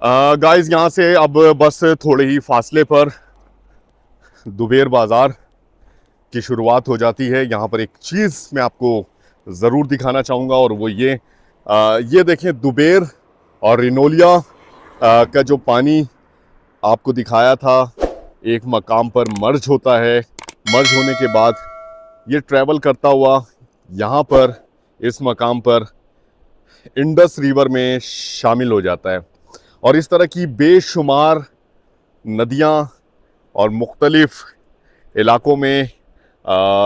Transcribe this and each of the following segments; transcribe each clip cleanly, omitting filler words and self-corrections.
Guys यहाँ से अब बस थोड़े ही फासले पर दुबेर बाज़ार की शुरुआत हो जाती है। यहाँ पर एक चीज़ मैं आपको ज़रूर दिखाना चाहूँगा और वो ये देखें, दुबेर और रिनोलिया का जो पानी आपको दिखाया था, एक मकाम पर मर्ज होता है। मर्ज होने के बाद ये ट्रैवल करता हुआ यहाँ पर इस मकाम पर इंडस रिवर में शामिल हो जाता है। और इस तरह की बेशुमार नदियाँ और मुख्तलिफ इलाकों में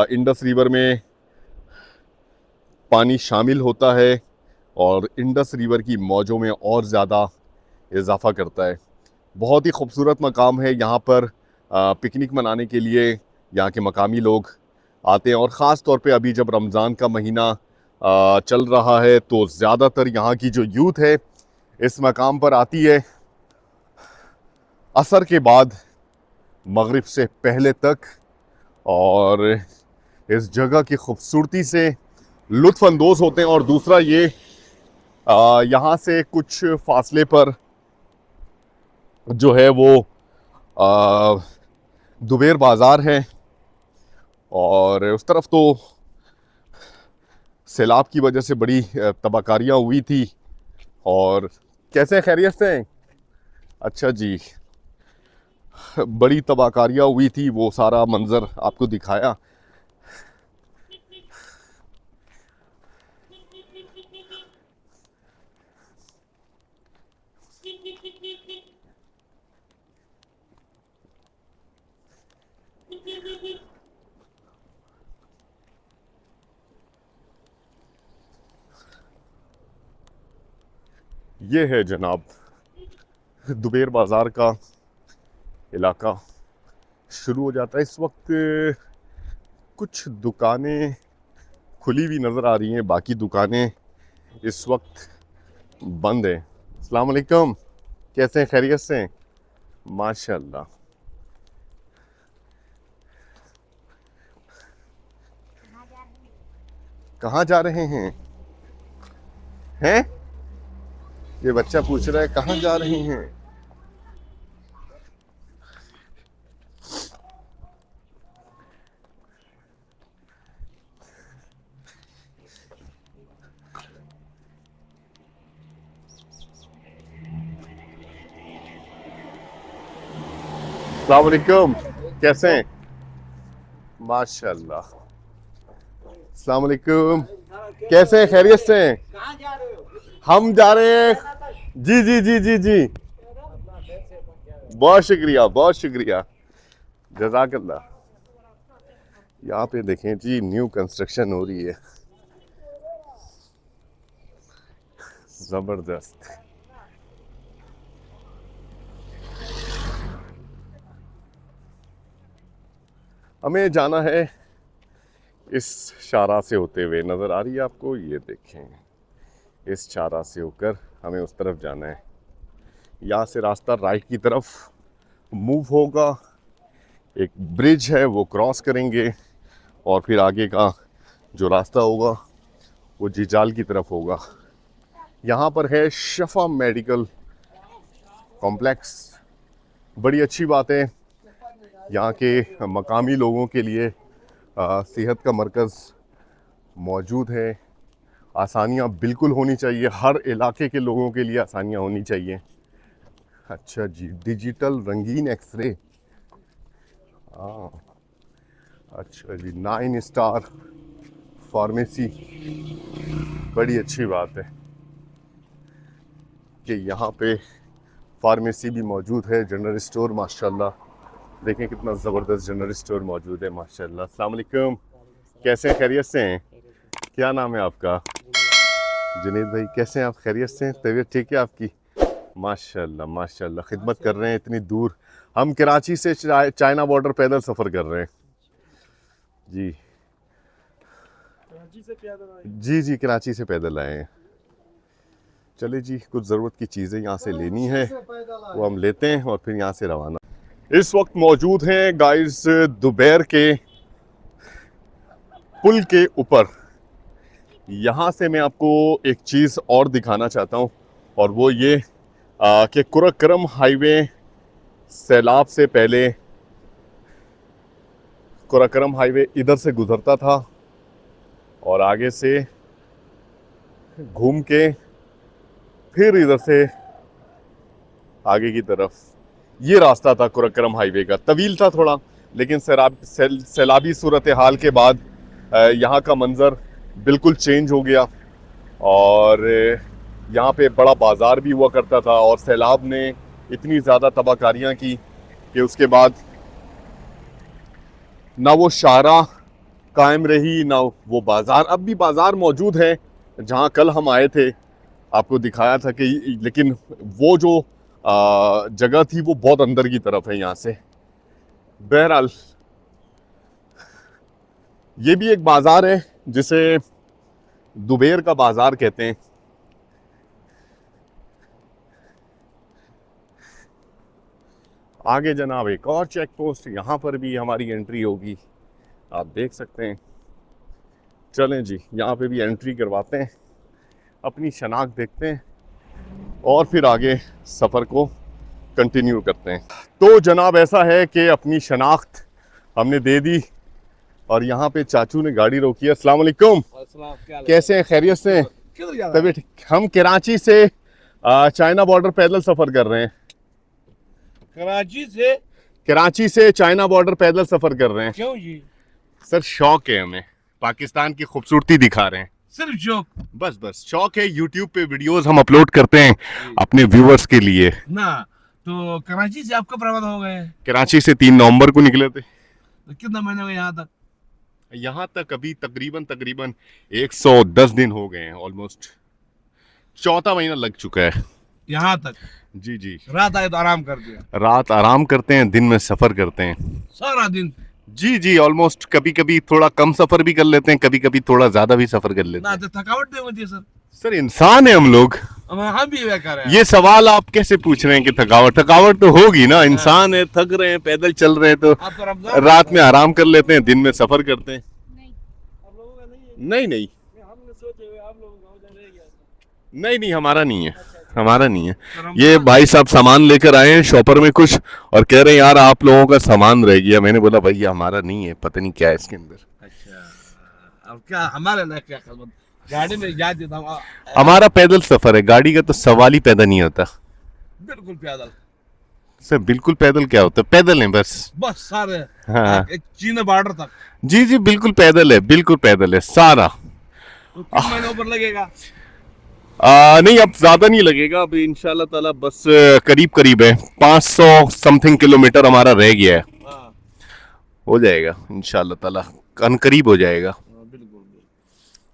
इंडस रिवर में पानी शामिल होता है और इंडस रिवर की मौजों में और ज़्यादा इजाफ़ा करता है। बहुत ही खूबसूरत मकाम है। यहाँ पर पिकनिक मनाने के लिए यहाँ के मकामी लोग आते हैं और ख़ास तौर पे अभी जब रमज़ान का महीना चल रहा है तो ज़्यादातर यहाँ की जो यूथ है इस मकाम पर आती है असर के बाद मगरिब से पहले तक, और इस जगह की खूबसूरती से लुत्फ़ अंदोज़ होते हैं। और दूसरा ये यहाँ से कुछ फासले पर जो है वो दुबेर बाज़ार है और उस तरफ तो सैलाब की वजह से बड़ी तबाहकारियाँ हुई थी। और कैसे हैं, खैरियत से हैं? अच्छा जी, बड़ी तबाहकारियाँ हुई थी, वो सारा मंज़र आपको दिखाया। ये है जनाब दुबेर बाज़ार का इलाका। शुरू हो जाता है इस वक्त। कुछ दुकानें खुली हुई नज़र आ रही हैं, बाकी दुकानें इस वक्त बंद हैं। अस्सलाम वालेकुम, कैसे हैं, खैरियत से हैं? माशाल्लाह। कहाँ जा रहे हैं? हैं? ये बच्चा पूछ रहा है कहाँ जा रहे हैं। अस्सलाम वालेकुम, कैसे हैं? माशाल्लाह। अस्सलाम वालेकुम, कैसे हैं, खैरियत से हैं? कहाँ जा रहे हो? हम जा रहे हैं। जी जी जी जी जी, बहुत शुक्रिया, बहुत शुक्रिया, जज़ाकल्लाह। यहाँ पे देखें जी, न्यू कंस्ट्रक्शन हो रही है, ज़बरदस्त। हमें जाना है इस शाहराह से होते हुए, नज़र आ रही है आपको, ये देखें, इस शाहराह से होकर हमें उस तरफ जाना है। यहाँ से रास्ता राइट की तरफ मूव होगा, एक ब्रिज है वो क्रॉस करेंगे और फिर आगे का जो रास्ता होगा वो जिजाल की तरफ होगा। यहाँ पर है शफा मेडिकल कॉम्प्लेक्स। बड़ी अच्छी बात है, यहाँ के मकामी लोगों के लिए सेहत का मरकज़ मौजूद है। आसानियाँ बिल्कुल होनी चाहिए, हर इलाके के लोगों के लिए आसानियाँ होनी चाहिए। अच्छा जी, डिजिटल रंगीन एक्सरे, हाँ, अच्छा जी, 9 स्टार फार्मेसी। बड़ी अच्छी बात है कि यहाँ पे फार्मेसी भी मौजूद है, जनरल स्टोर माशाल्लाह। देखें कितना ज़बरदस्त जनरल स्टोर मौजूद है माशाल्लाह। अस्सलाम वालेकुम, कैसे हैं, खैरियत से हैं? क्या नाम है आपका? जुनैद भाई, कैसे हैं आप, खैरियत से हैं? तबीयत ठीक है आपकी? माशाल्लाह माशाल्लाह, खिदमत कर रहे हैं इतनी दूर। हम कराची से चाइना बॉर्डर पैदल सफ़र कर रहे हैं जी। कराची से पैदल आए? जी जी, कराची से पैदल आए हैं। चले जी, कुछ ज़रूरत की चीज़ें यहाँ से लेनी है, वो हम लेते हैं और फिर यहाँ से रवाना। इस वक्त मौजूद हैं गाइस दुबेर के पुल के ऊपर। यहाँ से मैं आपको एक चीज़ और दिखाना चाहता हूँ और वो ये, कि कुरक्करम हाईवे सैलाब से पहले कुरक्करम हाईवे इधर से गुजरता था और आगे से घूम के फिर इधर से आगे की तरफ, ये रास्ता था कुरक्करम हाईवे का। तवील था थोड़ा, लेकिन सैलाबी सूरत हाल के बाद यहाँ का मंज़र बिल्कुल चेंज हो गया और यहाँ पे बड़ा बाज़ार भी हुआ करता था और सैलाब ने इतनी ज़्यादा तबाहकारियाँ की कि उसके बाद ना वो शाहरा कायम रही ना वो बाज़ार। अब भी बाज़ार मौजूद है जहाँ कल हम आए थे, आपको दिखाया था कि, लेकिन वो जो जगह थी वो बहुत अंदर की तरफ है यहाँ से। बहरहाल ये भी एक बाज़ार है जिसे दुबेर का बाज़ार कहते हैं। आगे जनाब एक और चेक पोस्ट, यहाँ पर भी हमारी एंट्री होगी, आप देख सकते हैं। चलें जी, यहाँ पे भी एंट्री करवाते हैं, अपनी शनाख्त देखते हैं और फिर आगे सफ़र को कंटिन्यू करते हैं। तो जनाब ऐसा है कि अपनी शनाख्त हमने दे दी और यहाँ पे चाचू ने गाड़ी रोकी है। अस्सलाम वालेकुम, कैसे हैं? खैरियत से? तबीयत? हम कराची से चाइना बॉर्डर पैदल सफ़र कर रहे हैं। कराची से चाइना बॉर्डर पैदल सफ़र कर रहे हैं। क्यों जी? सर शौक है, हमें पाकिस्तान की खूबसूरती दिखा रहे हैं। सिर्फ शौक? बस शौक है। यूट्यूब पे वीडियोस हम अपलोड करते हैं अपने व्यूअर्स के लिए ना। तो कराची से आपका प्रवास हो गए? कराची से 3 नवंबर को निकले थे। तो कितना महीने हुए यहाँ तक? यहाँ तक अभी तकरीबन 110 दिन हो गए हैं, ऑलमोस्ट 4था महीना लग चुका है यहाँ तक। जी जी। रात आए तो आराम कर दिया? रात आराम करते हैं, दिन में सफर करते हैं सारा दिन? जी जी, ऑलमोस्ट। कभी कभी थोड़ा कम सफर भी कर लेते हैं, कभी कभी थोड़ा ज्यादा भी सफर कर लेते ना हैं। तो थकावट नहीं होती सर? सर इंसान है हम लोग। हम भी बेकार है। ये सवाल आप कैसे पूछ रहे हैं कि थकावट तो होगी ना, इंसान है, थक रहे हैं, पैदल चल रहे हैं तो आप तो रमजान रात में आराम कर लेते हैं, दिन में सफर करते हैं। नहीं नहीं, हमारा नहीं है, हमारा नहीं है। ये भाई साहब सामान लेकर आए हैं शॉपर में कुछ और कह रहे हैं यार आप लोगों का सामान रह गया। मैंने बोला भैया हमारा नहीं है, पता नहीं क्या है इसके अंदर। अच्छा, अब क्या हमारे लिए क्या खबर? गाड़ी में याद देता हूँ। हमारा पैदल सफर है, गाड़ी का तो सवाल ही पैदा नहीं होता। बिल्कुल पैदल सर? बिल्कुल पैदल क्या होता है? पैदल है बस सारे। हाँ चीन बॉर्डर तक? जी जी, बिल्कुल पैदल है, बिल्कुल पैदल है सारा। तो किस महीने ऊपर लगेगा? नहीं अब ज्यादा नहीं लगेगा, अभी इंशाल्लाह ताला बस करीब है 500 समथिंग किलोमीटर हमारा रह गया है। हो जाएगा इंशाल्लाह ताला, करीब हो जाएगा। बिल्कुल।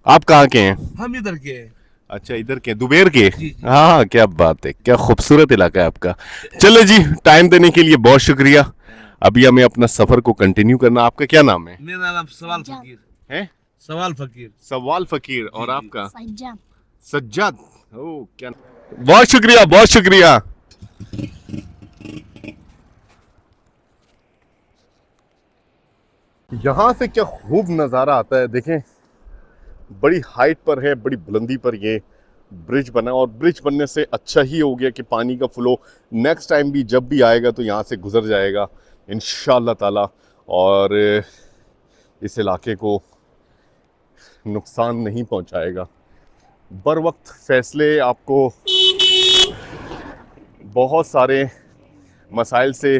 आप कहाँ के हैं? हम इधर के हैं। अच्छा इधर के, दुबेर के? जी। हाँ क्या बात है, क्या खूबसूरत इलाका है आपका। चलो जी, टाइम देने के लिए बहुत शुक्रिया। अभी हमें अपना सफर को कंटिन्यू करना। आपका क्या नाम है? मेरा नाम सवाल फकीर है। सवाल फकीर। सवाल फकीर। और आपका? सज्जाद। सज्जाद। ओ क्या, बहुत शुक्रिया, बहुत शुक्रिया। यहाँ से क्या खूब नज़ारा आता है, देखें बड़ी हाइट पर है, बड़ी बुलंदी पर ये ब्रिज बना और ब्रिज बनने से अच्छा ही हो गया कि पानी का फ्लो नेक्स्ट टाइम भी जब भी आएगा तो यहाँ से गुजर जाएगा इंशाअल्लाह ताला और इस इलाके को नुकसान नहीं पहुँचाएगा। बर वक्त फ़ैसले आपको बहुत सारे मसाइल से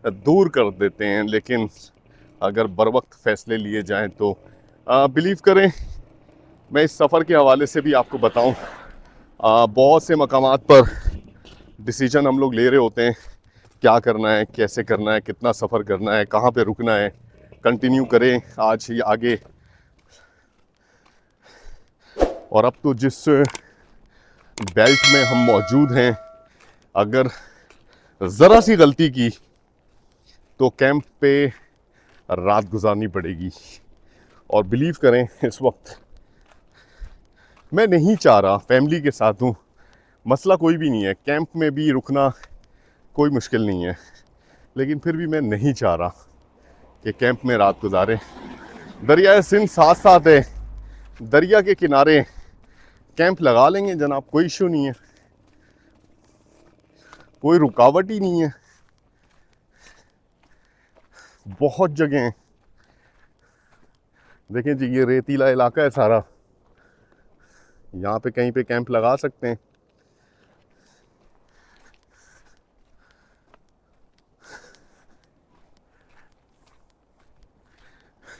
दूर कर देते हैं, लेकिन अगर बर वक्त फ़ैसले लिए जाएं तो बिलीव करें, मैं इस सफ़र के हवाले से भी आपको बताऊं, बहुत से मकामात पर डिसीजन हम लोग ले रहे होते हैं, क्या करना है, कैसे करना है, कितना सफ़र करना है, कहाँ पे रुकना है, कंटिन्यू करें आज ही आगे। और अब तो जिस बेल्ट में हम मौजूद हैं, अगर ज़रा सी गलती की तो कैंप पे रात गुजारनी पड़ेगी। और बिलीव करें इस वक्त मैं नहीं चाह रहा, फैमिली के साथ हूँ, मसला कोई भी नहीं है, कैंप में भी रुकना कोई मुश्किल नहीं है, लेकिन फिर भी मैं नहीं चाह रहा कि कैंप में रात गुजारें। दरिया सिंध साथ साथ है, दरिया के किनारे कैंप लगा लेंगे जनाब, कोई इशू नहीं है। कोई रुकावट ही नहीं है, बहुत जगह हैं। देखें जी, ये रेतीला इलाका है सारा, यहाँ पे कहीं पे कैंप लगा सकते हैं।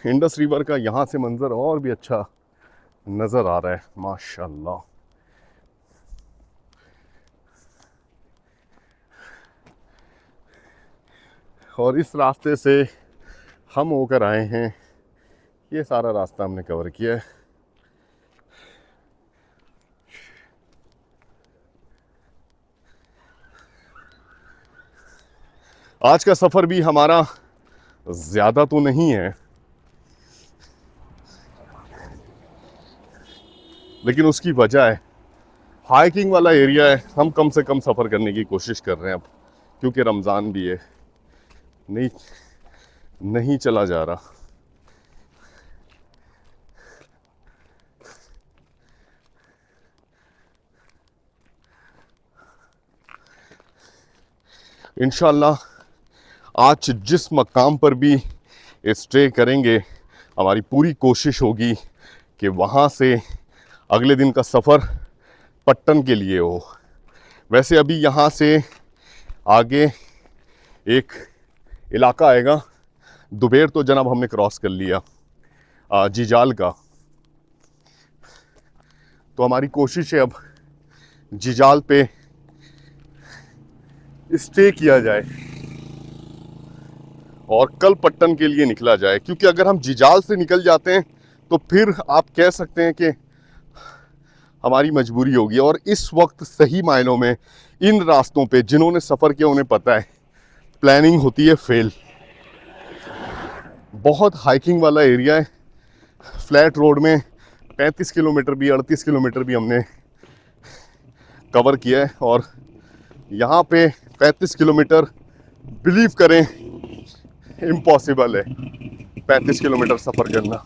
इंडस रिवर का यहाँ से मंजर और भी अच्छा नज़र आ रहा है माशाल्लाह। और इस रास्ते से हम होकर आए हैं, ये सारा रास्ता हमने कवर किया है। आज का सफ़र भी हमारा ज़्यादा तो नहीं है, लेकिन उसकी वजह है हाइकिंग वाला एरिया है। हम कम से कम सफ़र करने की कोशिश कर रहे हैं अब, क्योंकि रमज़ान भी है। नहीं चला जा रहा। इंशाल्लाह आज जिस मकाम पर भी स्टे करेंगे, हमारी पूरी कोशिश होगी कि वहाँ से अगले दिन का सफ़र पट्टन के लिए हो। वैसे अभी यहाँ से आगे एक इलाका आएगा, दुबेर तो जनाब हमने क्रॉस कर लिया, जिजाल का। तो हमारी कोशिश है अब जिजाल पे स्टे किया जाए और कल पट्टन के लिए निकला जाए, क्योंकि अगर हम जिजाल से निकल जाते हैं तो फिर आप कह सकते हैं कि हमारी मजबूरी होगी। और इस वक्त सही मायनों में इन रास्तों पे जिन्होंने सफ़र किया उन्हें पता है, प्लानिंग होती है फेल। बहुत हाइकिंग वाला एरिया है, फ्लैट रोड में 35 किलोमीटर भी 38 किलोमीटर भी हमने कवर किया है। और यहाँ पे 35 किलोमीटर बिलीव करें इम्पॉसिबल है। 35 किलोमीटर सफ़र करना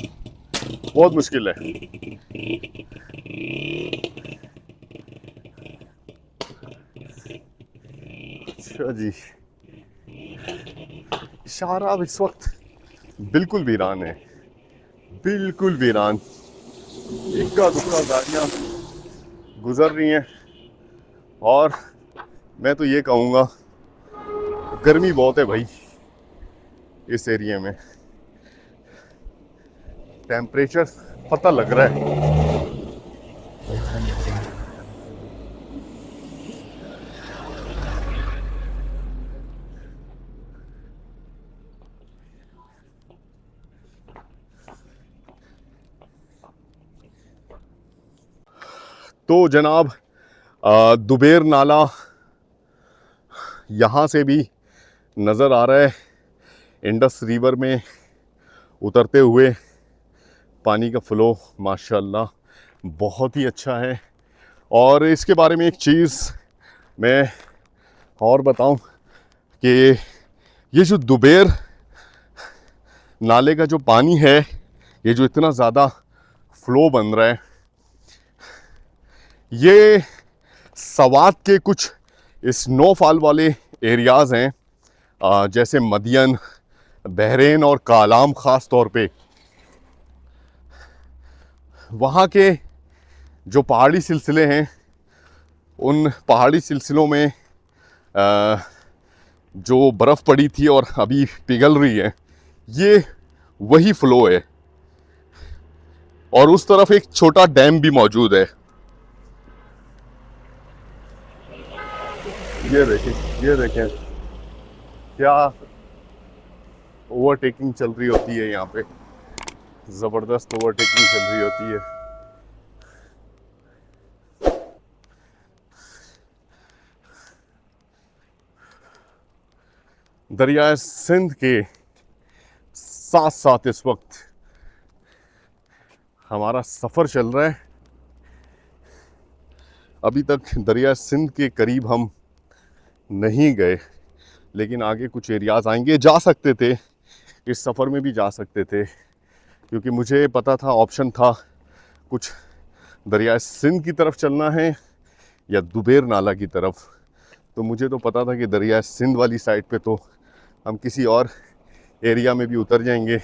बहुत मुश्किल है। अच्छा जी, शारा अब इस वक्त बिल्कुल वीरान है, बिल्कुल वीरान। इक्का दुक्का गाड़ियाँ गुजर रही हैं और मैं तो ये कहूँगा गर्मी बहुत है भाई इस एरिया में। टेम्परेचर पता लग रहा है। तो जनाब दुबेर नाला यहाँ से भी नज़र आ रहा है। इंडस रिवर में उतरते हुए पानी का फ़्लो माशाल्लाह बहुत ही अच्छा है। और इसके बारे में एक चीज़ मैं और बताऊं कि ये जो दुबेर नाले का जो पानी है, ये जो इतना ज़्यादा फ़्लो बन रहा है, ये सवात के कुछ स्नोफॉल वाले एरियाज़ हैं, जैसे मदियन, बहरेन और कालाम ख़ास तौर पे। वहाँ के जो पहाड़ी सिलसिले हैं, उन पहाड़ी सिलसिलों में जो बर्फ़ पड़ी थी और अभी पिघल रही है, ये वही फ़्लो है। और उस तरफ एक छोटा डैम भी मौजूद है। ये देखें क्या ओवरटेकिंग चल रही होती है यहाँ पे, ज़बरदस्त ओवरटेकिंग चल रही होती है। दरिया सिंध के साथ साथ इस वक्त हमारा सफ़र चल रहा है। अभी तक दरिया सिंध के करीब हम नहीं गए, लेकिन आगे कुछ एरियाज़ आएंगे। जा सकते थे, इस सफ़र में भी जा सकते थे, क्योंकि मुझे पता था, ऑप्शन था, कुछ दरिया सिंध की तरफ चलना है या दुबेर नाला की तरफ। तो मुझे तो पता था कि दरिया सिंध वाली साइड पे तो हम किसी और एरिया में भी उतर जाएंगे।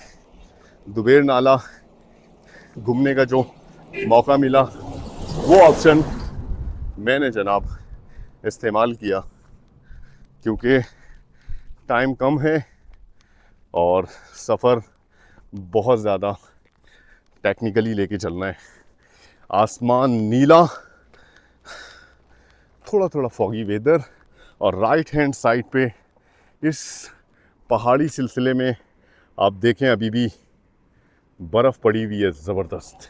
दुबेर नाला घूमने का जो मौका मिला वो ऑप्शन मैंने जनाब इस्तेमाल किया, क्योंकि टाइम कम है और सफ़र बहुत ज़्यादा टेक्निकली लेके चलना है। आसमान नीला, थोड़ा थोड़ा फॉगी वेदर, और राइट हैंड साइड पे इस पहाड़ी सिलसिले में आप देखें अभी भी बर्फ़ पड़ी हुई है ज़बरदस्त।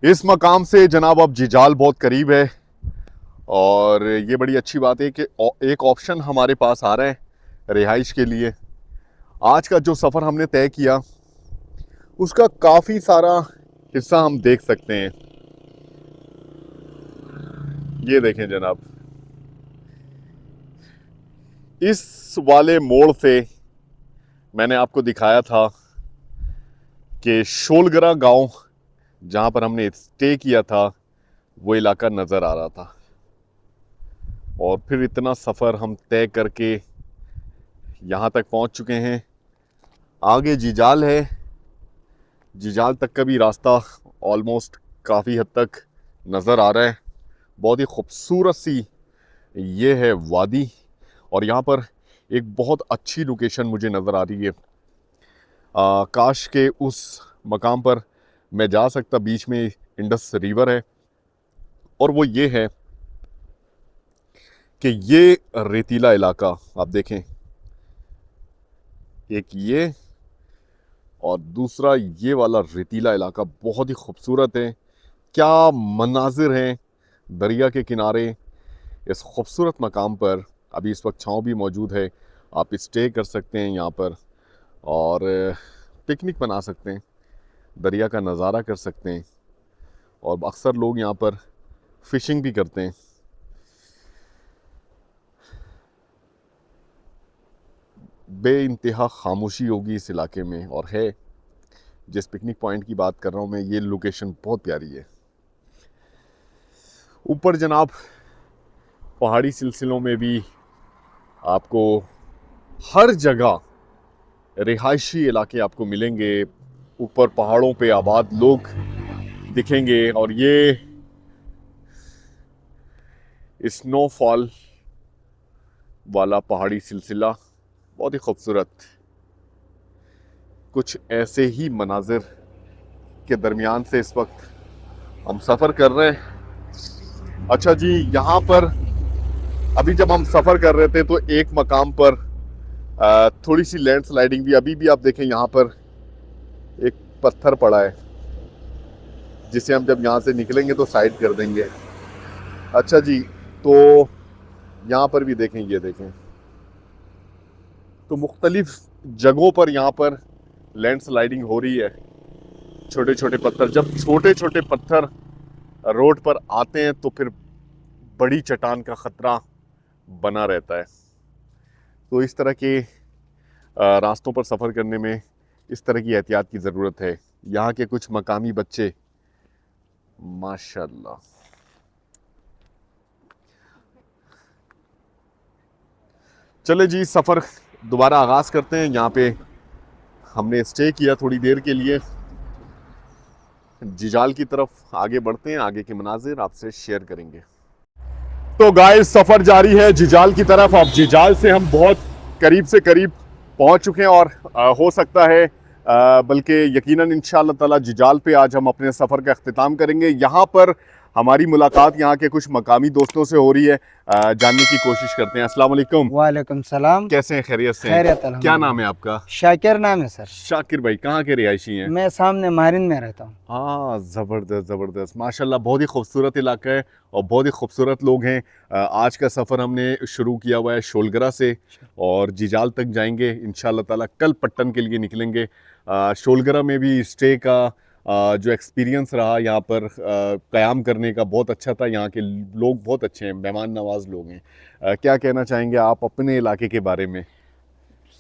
इस मकाम से जनाब अब जिजाल बहुत करीब है, और ये बड़ी अच्छी बात है कि एक ऑप्शन हमारे पास आ रहा है रिहाइश के लिए। आज का जो सफ़र हमने तय किया उसका काफ़ी सारा हिस्सा हम देख सकते हैं। ये देखें जनाब, इस वाले मोड़ से मैंने आपको दिखाया था कि शोलगरा गांव जहां पर हमने स्टे किया था वो इलाका नज़र आ रहा था, और फिर इतना सफ़र हम तय करके यहाँ तक पहुँच चुके हैं। आगे जिजाल है, जिजाल तक का भी रास्ता ऑलमोस्ट काफ़ी हद तक नज़र आ रहा है। बहुत ही खूबसूरत सी ये है वादी, और यहाँ पर एक बहुत अच्छी लोकेशन मुझे नज़र आ रही है। काश के उस मकाम पर मैं जा सकता, बीच में इंडस रिवर है, और वो ये है कि ये रेतीला इलाका आप देखें, एक ये और दूसरा ये वाला रेतीला इलाका बहुत ही खूबसूरत है। क्या मनाजिर हैं दरिया के किनारे। इस खूबसूरत मकाम पर अभी इस वक्त छाँव भी मौजूद है, आप स्टे कर सकते हैं यहाँ पर और पिकनिक बना सकते हैं, दरिया का नज़ारा कर सकते हैं, और अक्सर लोग यहाँ पर फ़िशिंग भी करते हैं। बेइंतहा खामोशी होगी इस इलाके में, और है जिस पिकनिक पॉइंट की बात कर रहा हूँ मैं, ये लोकेशन बहुत प्यारी है। ऊपर जनाब पहाड़ी सिलसिलों में भी आपको हर जगह रिहायशी इलाके आपको मिलेंगे। ऊपर पहाड़ों पे आबाद लोग दिखेंगे, और ये स्नोफॉल वाला पहाड़ी सिलसिला बहुत ही खूबसूरत। कुछ ऐसे ही मनाजिर के दरमियान से इस वक्त हम सफ़र कर रहे हैं। अच्छा जी, यहाँ पर अभी जब हम सफ़र कर रहे थे तो एक मकाम पर थोड़ी सी लैंडस्लाइडिंग भी, अभी भी आप देखें यहाँ पर एक पत्थर पड़ा है जिसे हम जब यहाँ से निकलेंगे तो साइड कर देंगे। अच्छा जी, तो यहाँ पर भी देखें, ये देखें, तो मुख्तलिफ जगहों पर यहाँ पर लैंडस्लाइडिंग हो रही है। छोटे छोटे पत्थर, जब छोटे छोटे पत्थर रोड पर आते हैं तो फिर बड़ी चट्टान का ख़तरा बना रहता है। तो इस तरह के रास्तों पर सफ़र करने में इस तरह की एहतियात की ज़रूरत है। यहाँ के कुछ मकामी बच्चे माशाल्लाह, चले जी सफ़र दोबारा आगाज़ करते हैं। यहाँ पे हमने स्टे किया थोड़ी देर के लिए, जिजाल की तरफ आगे बढ़ते हैं, आगे के मनाजिर आपसे शेयर करेंगे। तो गाइस सफ़र जारी है जिजाल की तरफ। अब जिजाल से हम बहुत करीब से करीब पहुंच चुके हैं, और हो सकता है बल्कि यकीनन इंशाअल्लाह ताला जिजाल पे आज हम अपने सफ़र का अख्तिताम करेंगे। यहाँ पर हमारी मुलाकात यहाँ के कुछ मकामी दोस्तों से हो रही है, जानने की कोशिश करते हैं। अस्सलाम वालेकुम। वालेकुम सलाम। कैसे हैं, खैरियत से? खैरियत क्या अल्हम्दुलिल्लाह। नाम है आपका? शाकिर नाम है सर। शाकिर भाई, कहाँ के रिहायशी हैं? मैं सामने मारिन में रहता हूँ। हाँ, ज़बरदस्त ज़बरदस्त, माशाल्लाह, बहुत ही खूबसूरत इलाका है और बहुत ही खूबसूरत लोग हैं। आज का सफ़र हमने शुरू किया हुआ है शोलगरा से, और जिजाल तक जाएंगे इंशाअल्लाह ताला। कल पट्टन के लिए निकलेंगे। शोलगरा में भी स्टे का जो एक्सपीरियंस रहा यहाँ पर क़याम करने का बहुत अच्छा था। यहाँ के लोग बहुत अच्छे हैं, मेहमान नवाज लोग हैं। क्या कहना चाहेंगे आप अपने इलाके के बारे में?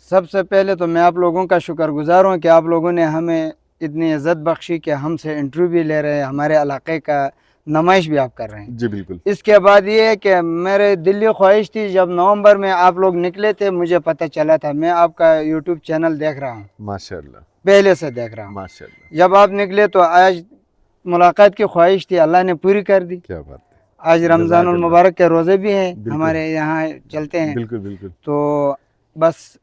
सबसे पहले तो मैं आप लोगों का शुक्रगुजार हूँ कि आप लोगों ने हमें इतनी इज़्ज़त बख्शी कि हमसे इंटरव्यू भी ले रहे हैं, हमारे इलाके का नुमाइश भी आप कर रहे हैं। जी बिल्कुल। इसके बाद ये है कि मेरे दिली ख्वाहिश थी, जब नवंबर में आप लोग निकले थे मुझे पता चला था, मैं आपका यूट्यूब चैनल देख रहा हूँ, माशाल्लाह पहले से देख रहा हूँ। माशाल्लाह, जब आप निकले तो आज मुलाकात की ख्वाहिश थी, अल्लाह ने पूरी कर दी। क्या बात है। आज रमज़ानुल मुबारक के रोज़े भी हैं, बिल्कुल। हमारे यहाँ चलते हैं। बिल्कुल बिल्कुल। तो बस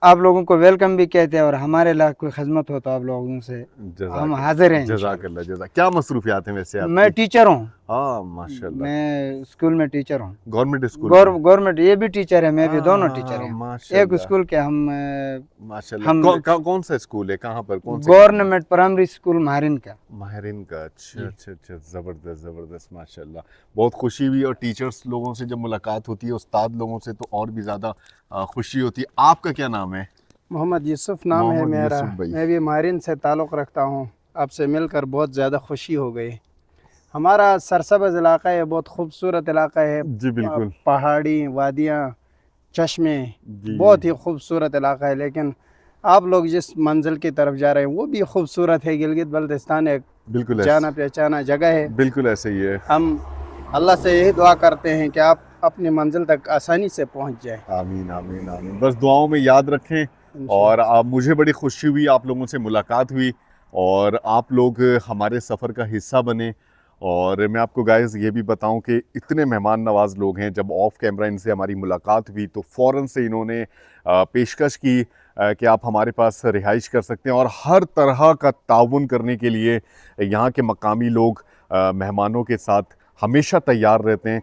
आप लोगों को वेलकम भी कहते हैं, और हमारे इलाके कोई खिदमत हो तो आप लोगों से हम हाजिर हैं। जज़ाकल्लाह जज़ा। क्या मसरूफियात हैं वैसे आपकी? मैं टीचर हूँ, हाँ माशाल्लाह। मैं स्कूल में टीचर हूँ, गवर्नमेंट स्कूल में? गवर्नमेंट, ये भी टीचर है, मैं भी, दोनों टीचर हैं। एक माशाल्लाह स्कूल के हम माशाल्लाह। कौन सा स्कूल है, कहाँ पर, कौन से? गवर्नमेंट प्राइमरी स्कूल माहिरिन का। माहिरिन का, अच्छा अच्छा अच्छा, ज़बरदस्त ज़बरदस्त माशाल्लाह। बहुत खुशी हुई, और टीचर्स लोगों से जब मुलाकात होती है, उस्ताद लोगों से, तो और भी ज़्यादा खुशी होती है। आपका क्या नाम है? मोहम्मद यूसुफ नाम है मोहम्मद मेरा। यूसुफ भाई। मैं भी मारिन से ताल्लुक़ रखता हूँ। आपसे मिलकर बहुत ज़्यादा खुशी हो गई। हमारा सरसब्ज़ इलाका है, बहुत खूबसूरत इलाका है। जी बिल्कुल। पहाड़ी, वादियाँ, चश्मे, जी। बहुत ही खूबसूरत इलाका है। लेकिन आप लोग जिस मंजिल की तरफ जा रहे हैं वो भी खूबसूरत है। गिलगित बल्तिस्तान एक बिल्कुल जाना पहचाना जगह है। बिल्कुल ऐसे ही है। हम अल्लाह से यही दुआ करते हैं कि आप अपनी मंजिल तक आसानी से पहुँच जाएँ। आमीन आमीन आमीन। बस दुआओं में याद रखें। और मुझे बड़ी खुशी हुई, आप लोगों से मुलाकात हुई, और आप लोग हमारे सफ़र का हिस्सा बने। और मैं आपको गाइस ये भी बताऊं कि इतने मेहमान नवाज लोग हैं। जब ऑफ कैमरा इनसे हमारी मुलाकात हुई तो फ़ौरन से इन्होंने पेशकश की कि आप हमारे पास रिहाइश कर सकते हैं, और हर तरह का ताउन करने के लिए यहाँ के मकामी लोग मेहमानों के साथ हमेशा तैयार रहते हैं,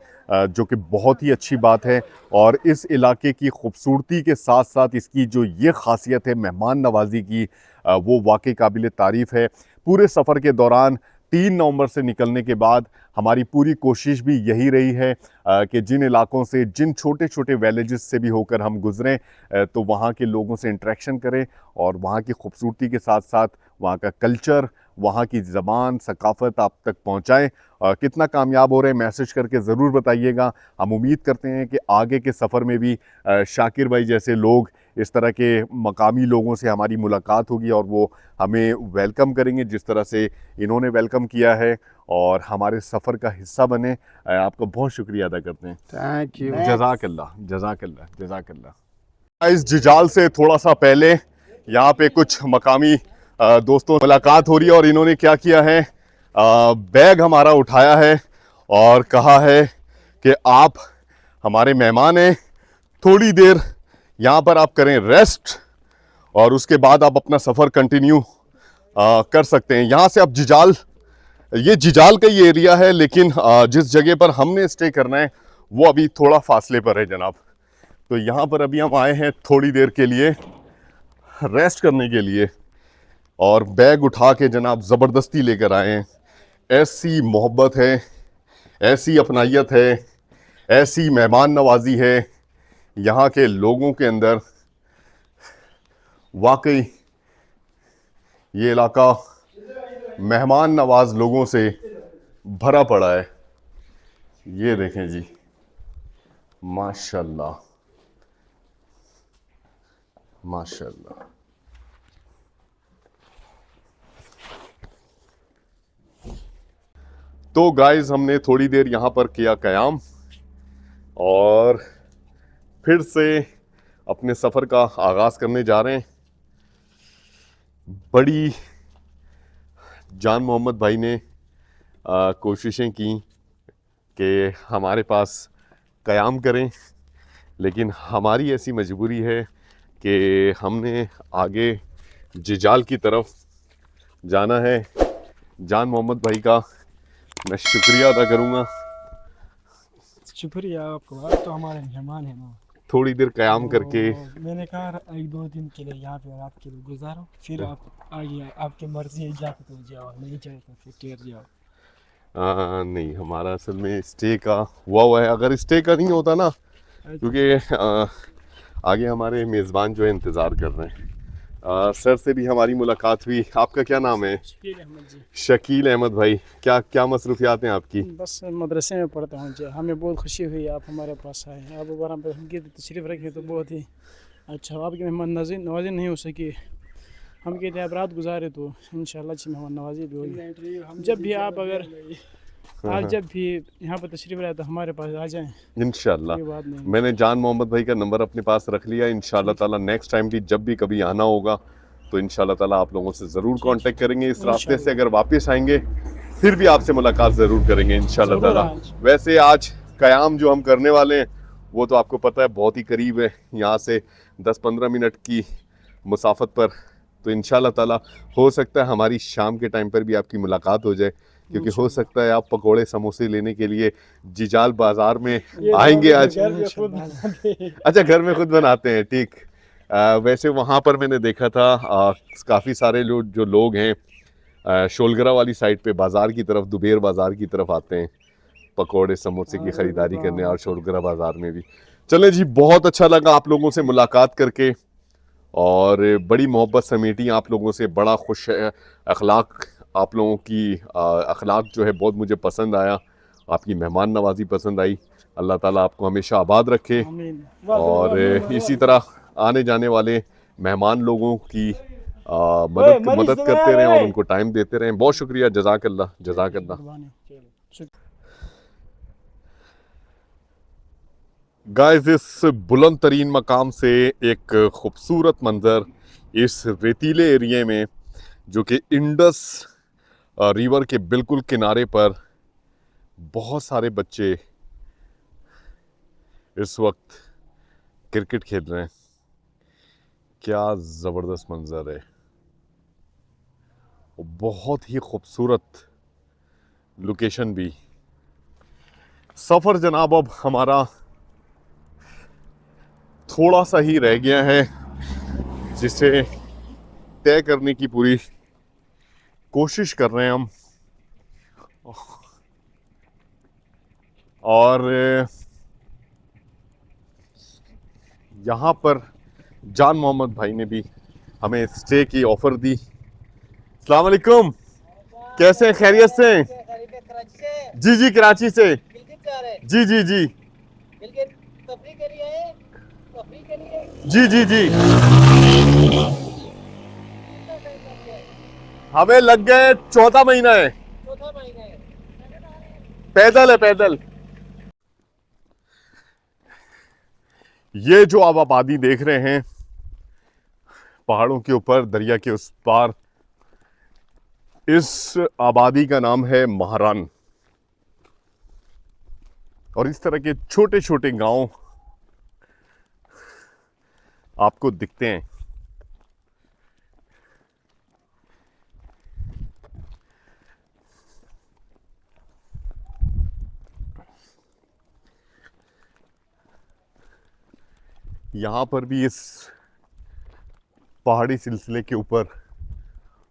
जो कि बहुत ही अच्छी बात है। और इस इलाके की खूबसूरती के साथ साथ इसकी जो ये ख़ासियत है मेहमान नवाजी की, वो वाकई काबिल तारीफ़ है। पूरे सफ़र के दौरान 3 नवंबर से निकलने के बाद हमारी पूरी कोशिश भी यही रही है कि जिन इलाकों से, जिन छोटे छोटे विलेजेस से भी होकर हम गुज़रें, तो वहाँ के लोगों से इंटरेक्शन करें, और वहाँ की खूबसूरती के साथ साथ वहाँ का कल्चर, वहाँ की ज़बान, सकाफ़त आप तक पहुँचाएँ। कितना कामयाब हो रहे हैं मैसेज करके ज़रूर बताइएगा। हम उम्मीद करते हैं कि आगे के सफ़र में भी शाकिर भाई जैसे लोग, इस तरह के मकामी लोगों से हमारी मुलाकात होगी, और वो हमें वेलकम करेंगे जिस तरह से इन्होंने वेलकम किया है, और हमारे सफ़र का हिस्सा बने। आपका बहुत शुक्रिया अदा करते हैं। Thank you. जज़ाकल्लाह जज़ाकल्लाह जज़ाकल्लाह। इस जिजाल से थोड़ा सा पहले यहाँ पे कुछ मकामी दोस्तों से मुलाकात हो रही है, और इन्होंने क्या किया है, बैग हमारा उठाया है और कहा है कि आप हमारे मेहमान हैं, थोड़ी देर यहाँ पर आप करें रेस्ट, और उसके बाद आप अपना सफ़र कंटिन्यू कर सकते हैं। यहाँ से आप जिजाल, ये जिजाल का ही एरिया है, लेकिन जिस जगह पर हमने स्टे करना है वो अभी थोड़ा फासले पर है जनाब। तो यहाँ पर अभी हम आए हैं थोड़ी देर के लिए रेस्ट करने के लिए, और बैग उठा के जनाब ज़बरदस्ती लेकर आए हैं। ऐसी मोहब्बत है, ऐसी अपनाइयत है, ऐसी मेहमान नवाजी है यहाँ के लोगों के अंदर। वाकई ये इलाका मेहमान नवाज लोगों से भरा पड़ा है। ये देखें जी, माशाल्लाह माशाल्लाह। तो गाइस, हमने थोड़ी देर यहाँ पर किया क़याम, और फिर से अपने सफ़र का आगाज़ करने जा रहे हैं। बड़ी जान मोहम्मद भाई ने कोशिशें की कि हमारे पास क़याम करें, लेकिन हमारी ऐसी मजबूरी है कि हमने आगे जिजाल की तरफ जाना है। जान मोहम्मद भाई का मैं शुक्रिया अदा करूँगा। शुक्रिया आपको, आप तो हमारे मेहमान हैं ना। थोड़ी देर क़याम करके मैंने कहा 1-2 दिन के लिए यहाँ पे रात के लिए गुजारो, फिर आप आगे आपकी मर्जी है, जाके तो जाओ, नहीं चाहे तो फिर ठहर जाओ। नहीं, हमारा असल में स्टे का हुआ है। अगर स्टे का नहीं होता ना, क्योंकि आगे हमारे मेज़बान जो है इंतज़ार कर रहे हैं, सर से भी हमारी मुलाकात हुई। आपका क्या नाम है? शकील अहमद जी। शकील अहमद भाई, क्या क्या मसरूफियात हैं आपकी? बस मदरसे में पढ़ता हूँ जी। हमें बहुत खुशी हुई आप हमारे पास आए। आप बार हमकी तशरीफ़ रखें तो बहुत ही अच्छा। आपकी मेहमान नवाजी नहीं हो सकी, हम कहते हैं आप रात गुजारे तो इंशाल्लाह अच्छी मेहमान नवाजी भी होगी। जब भी आप जब भी यहाँ पर तशरीफ़ लाए तो हमारे पास आ जाएँ, इंशाल्लाह। कोई बात नहीं। मैंने जान मोहम्मद भाई का नंबर अपने पास रख लिया। इंशाल्लाह ताला नेक्स्ट टाइम भी जब भी कभी आना होगा तो इंशाल्लाह ताला आप लोगों से ज़रूर कांटेक्ट करेंगे। इस रास्ते से अगर वापस आएंगे फिर भी आपसे मुलाकात ज़रूर करेंगे इंशाल्लाह ज़रूर ताला। आज। वैसे आज क़याम जो हम करने वाले हैं वो तो आपको पता है बहुत ही करीब है, यहाँ से 10-15 मिनट की मुसाफत पर। तो इंशाल्लाह ताला हो सकता है हमारी शाम के टाइम पर भी आपकी मुलाकात हो जाए, क्योंकि हो सकता है आप पकोड़े समोसे लेने के लिए जिजाल बाज़ार में आएंगे आज। अच्छा, घर में खुद बनाते हैं, ठीक। वैसे वहाँ पर मैंने देखा था काफ़ी सारे जो लोग हैं शोलगरा वाली साइड पे बाज़ार की तरफ, दुबेर बाज़ार की तरफ आते हैं पकोड़े समोसे की ख़रीदारी करने, और शोलगरा बाज़ार में भी। चले जी, बहुत अच्छा लगा आप लोगों से मुलाकात करके और बड़ी मोहब्बत समेटी आप लोगों से। बड़ा खुश है अखलाक, आप लोगों की अखलाक जो है बहुत मुझे पसंद आया। आपकी मेहमान नवाजी पसंद आई। अल्लाह ताला आपको हमेशा आबाद रखे और इसी तरह आने जाने वाले मेहमान लोगों की मदद करते रहें और उनको टाइम देते रहें। बहुत शुक्रिया, जज़ाकल्लाह जज़ाकल्लाह। गाइस, इस बुलंद तरीन मकाम से एक खूबसूरत मंज़र इस रेतीले एरिए में, जो कि इंडस रिवर के बिल्कुल किनारे पर बहुत सारे बच्चे इस वक्त क्रिकेट खेल रहे हैं। क्या ज़बरदस्त मंज़र है, बहुत ही खूबसूरत लोकेशन भी। सफ़र जनाब अब हमारा थोड़ा सा ही रह गया है, जिसे तय करने की पूरी कोशिश कर रहे हैं हम। और यहाँ पर जान मोहम्मद भाई ने भी हमें स्टे की ऑफ़र दी। अस्सलाम वालेकुम, कैसे हैं? खैरियत से हैं? जी जी, कराची से। जी जी जी जी जी जी। हमें लग गए 14 महीना है। पैदल है, पैदल। ये जो आप आबादी देख रहे हैं पहाड़ों के ऊपर, दरिया के उस पार, इस आबादी का नाम है महारान। और इस तरह के छोटे छोटे गांव आपको दिखते हैं। यहाँ पर भी इस पहाड़ी सिलसिले के ऊपर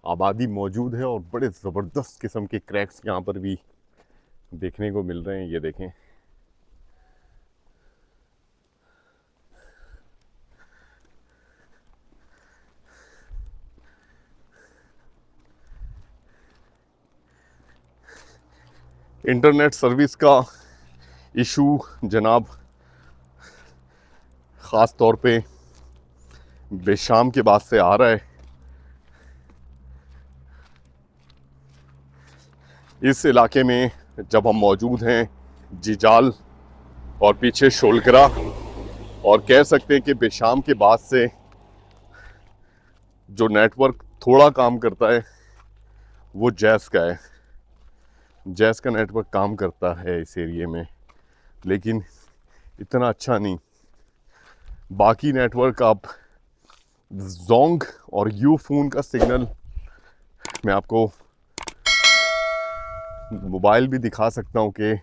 आबादी मौजूद है और बड़े ज़बरदस्त किस्म के क्रैक्स यहाँ पर भी देखने को मिल रहे हैं। ये देखें, इंटरनेट सर्विस का इशू जनाब ख़ास तौर पे बेशाम के बाद से आ रहा है। इस इलाके में जब हम मौजूद हैं, जिजाल और पीछे शोलगरा, और कह सकते हैं कि बेशाम के बाद से जो नेटवर्क थोड़ा काम करता है वो जैस का है। जैस का नेटवर्क काम करता है इस एरिए में, लेकिन इतना अच्छा नहीं। बाकी नेटवर्क, आप जोंग और यूफोन का सिग्नल मैं आपको मोबाइल भी दिखा सकता हूं कि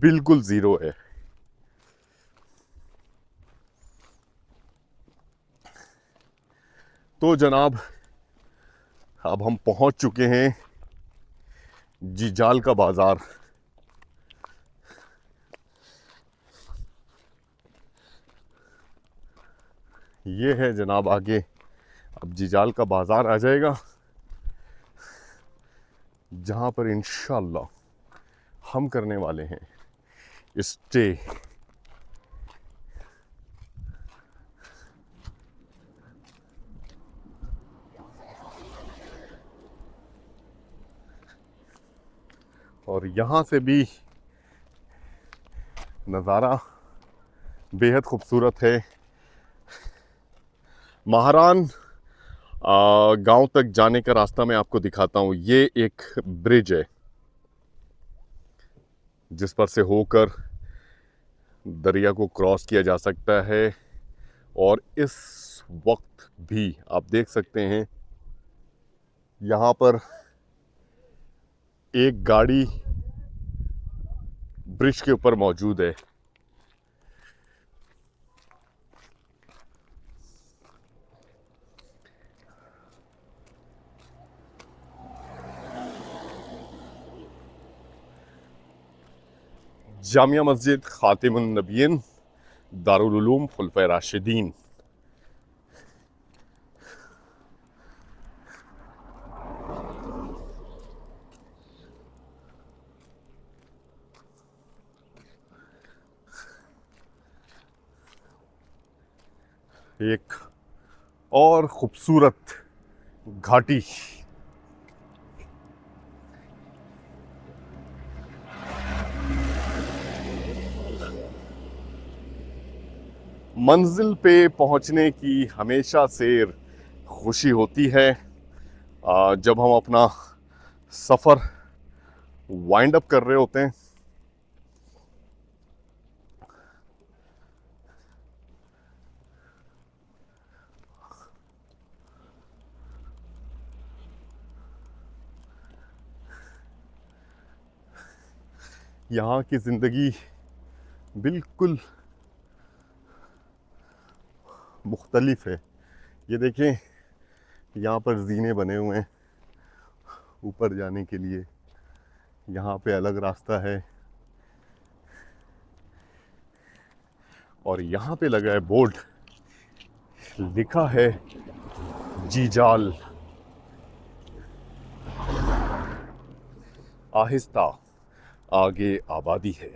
बिल्कुल ज़ीरो है। तो जनाब अब हम पहुंच चुके हैं जिजाल का बाज़ार। ये है जनाब आगे अब जिजाल का बाज़ार आ जाएगा, जहाँ पर इंशाअल्लाह हम करने वाले हैं स्टे। और यहाँ से भी नज़ारा बेहद खूबसूरत है। महारान गांव तक जाने का रास्ता मैं आपको दिखाता हूँ। ये एक ब्रिज है जिस पर से होकर दरिया को क्रॉस किया जा सकता है। और इस वक्त भी आप देख सकते हैं यहाँ पर एक गाड़ी ब्रिज के ऊपर मौजूद है। जामिया मस्जिद खातिमुन नबीयीन दारुल उलूम खुलफाए राशिदीन। एक और खूबसूरत घाटी। मंजिल पे पहुंचने की हमेशा से खुशी होती है जब हम अपना सफ़र वाइंड अप कर रहे होते हैं। यहाँ की ज़िंदगी बिल्कुल मुख्तलिफ है। ये देखें, यहाँ पर ज़ीने बने हुए हैं ऊपर जाने के लिए। यहाँ पे अलग रास्ता है और यहाँ पे लगा है बोर्ड, लिखा है जिजाल। आहिस्ता आगे आबादी है।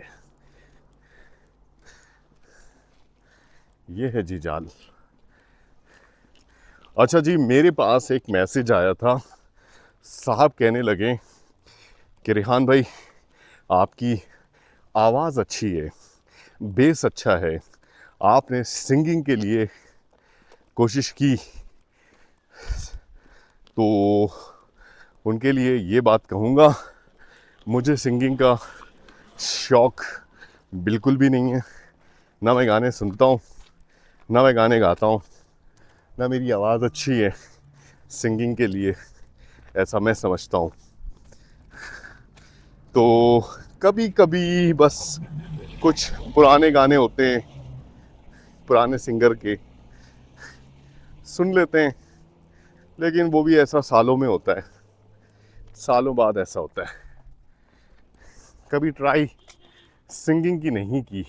ये है जिजाल। अच्छा जी, मेरे पास एक मैसेज आया था। साहब कहने लगे कि रेहान भाई, आपकी आवाज़ अच्छी है, बेस अच्छा है, आपने सिंगिंग के लिए कोशिश की। तो उनके लिए ये बात कहूँगा, मुझे सिंगिंग का शौक़ बिल्कुल भी नहीं है। ना मैं गाने सुनता हूँ, ना मैं गाने गाता हूँ, ना मेरी आवाज़ अच्छी है सिंगिंग के लिए, ऐसा मैं समझता हूँ। तो कभी कभी बस कुछ पुराने गाने होते हैं, पुराने सिंगर के सुन लेते हैं, लेकिन वो भी ऐसा सालों में होता है, सालों बाद ऐसा होता है। कभी ट्राई सिंगिंग की नहीं की,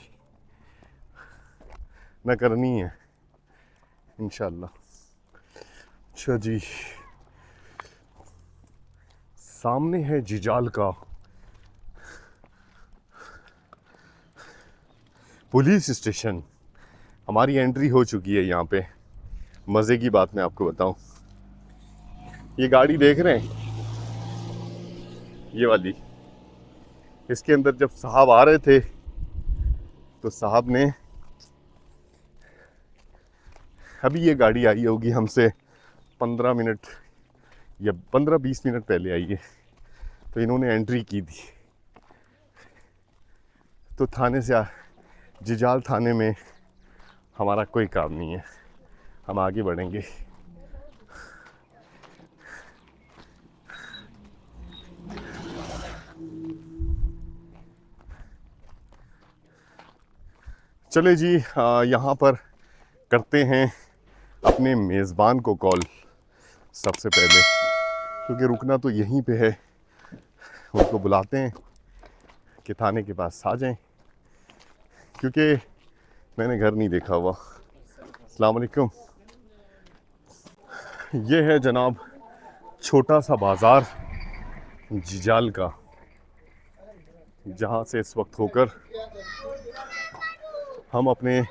ना करनी है इंशाल्लाह। अच्छा जी, सामने है जिजाल का पुलिस स्टेशन। हमारी एंट्री हो चुकी है यहाँ पे। मज़े की बात मैं आपको बताऊं, ये गाड़ी देख रहे हैं, ये वाली, इसके अंदर जब साहब आ रहे थे तो साहब ने, अभी ये गाड़ी आई होगी हमसे 15 मिनट या 15-20 मिनट पहले आई है, तो इन्होंने एंट्री की थी। तो थाने से जिजाल थाने में हमारा कोई काम नहीं है, हम आगे बढ़ेंगे। चले जी, यहाँ पर करते हैं अपने मेज़बान को कॉल सबसे पहले, क्योंकि रुकना तो यहीं पे है। उनको बुलाते हैं कि थाने के पास आ जाएं, क्योंकि मैंने घर नहीं देखा हुआ। अस्सलाम वालेकुम। ये है जनाब छोटा सा बाज़ार जिजाल का, जहाँ से इस वक्त होकर हम अपने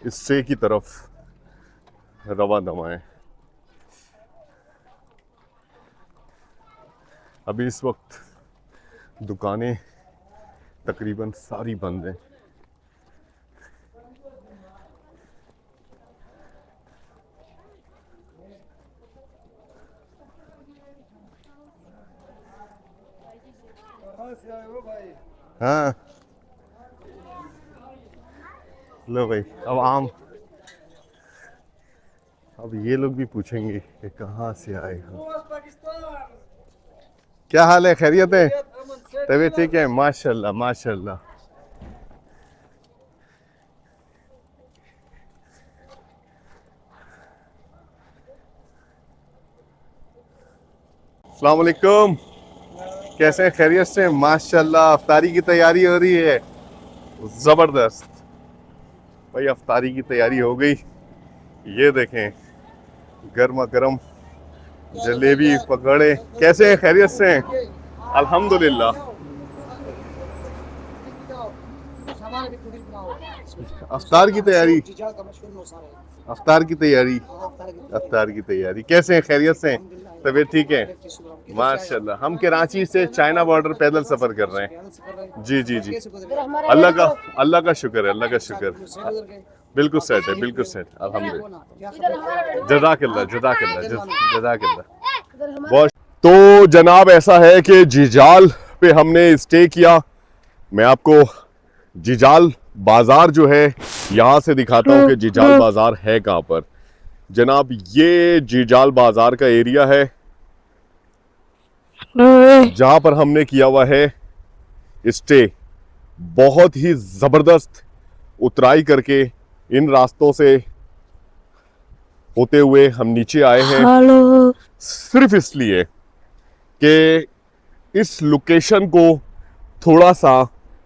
स्टे की तरफ रवा दवा हैं। अभी इस वक्त दुकानें तकरीबन सारी बंद हैं। हाँ लो भाई, अब ये लोग भी पूछेंगे कि कहाँ से आए हो। क्या हाल है, खैरियत है? तबीयत ठीक है? माशाल्लाह माशाल्लाह। अस्सलाम वालेकुम, कैसे हैं? खैरियत से? माशाल्लाह, अफ्तारी की तैयारी हो रही है, ज़बरदस्त भाई। अफ्तारी की तैयारी हो गई, ये देखें गर्मा गर्म जलेबी पकौड़े। कैसे हैं? खैरियत से हैं? अल्हम्दुलिल्लाह। अफ्तार की तैयारी, अफ्तार की तैयारी, अफ्तार की तैयारी। कैसे हैं? खैरियत से हैं? तबीयत ठीक है? माशाल्लाह। हम कराची से चाइना बॉर्डर पैदल सफ़र कर रहे हैं। जी जी जी, अल्लाह का शुक्र है, अल्लाह का शुक्र। बिल्कुल सेट है, बिल्कुल सेट, अल्हम्दुलिल्लाह। जज़ाकल्लाह जज़ाकल्लाह जज़ाकल्लाह। बहुत। तो जनाब ऐसा है कि जिजाल पे हमने स्टे किया। मैं आपको जिजाल बाज़ार जो है यहाँ से दिखाता हूँ कि जिजाल बाज़ार है कहाँ पर। जनाब ये जिजाल बाज़ार का एरिया है जहाँ पर हमने किया हुआ है स्टे। बहुत ही ज़बरदस्त उतराई करके इन रास्तों से होते हुए हम नीचे आए हैं, सिर्फ इसलिए कि इस लोकेशन को थोड़ा सा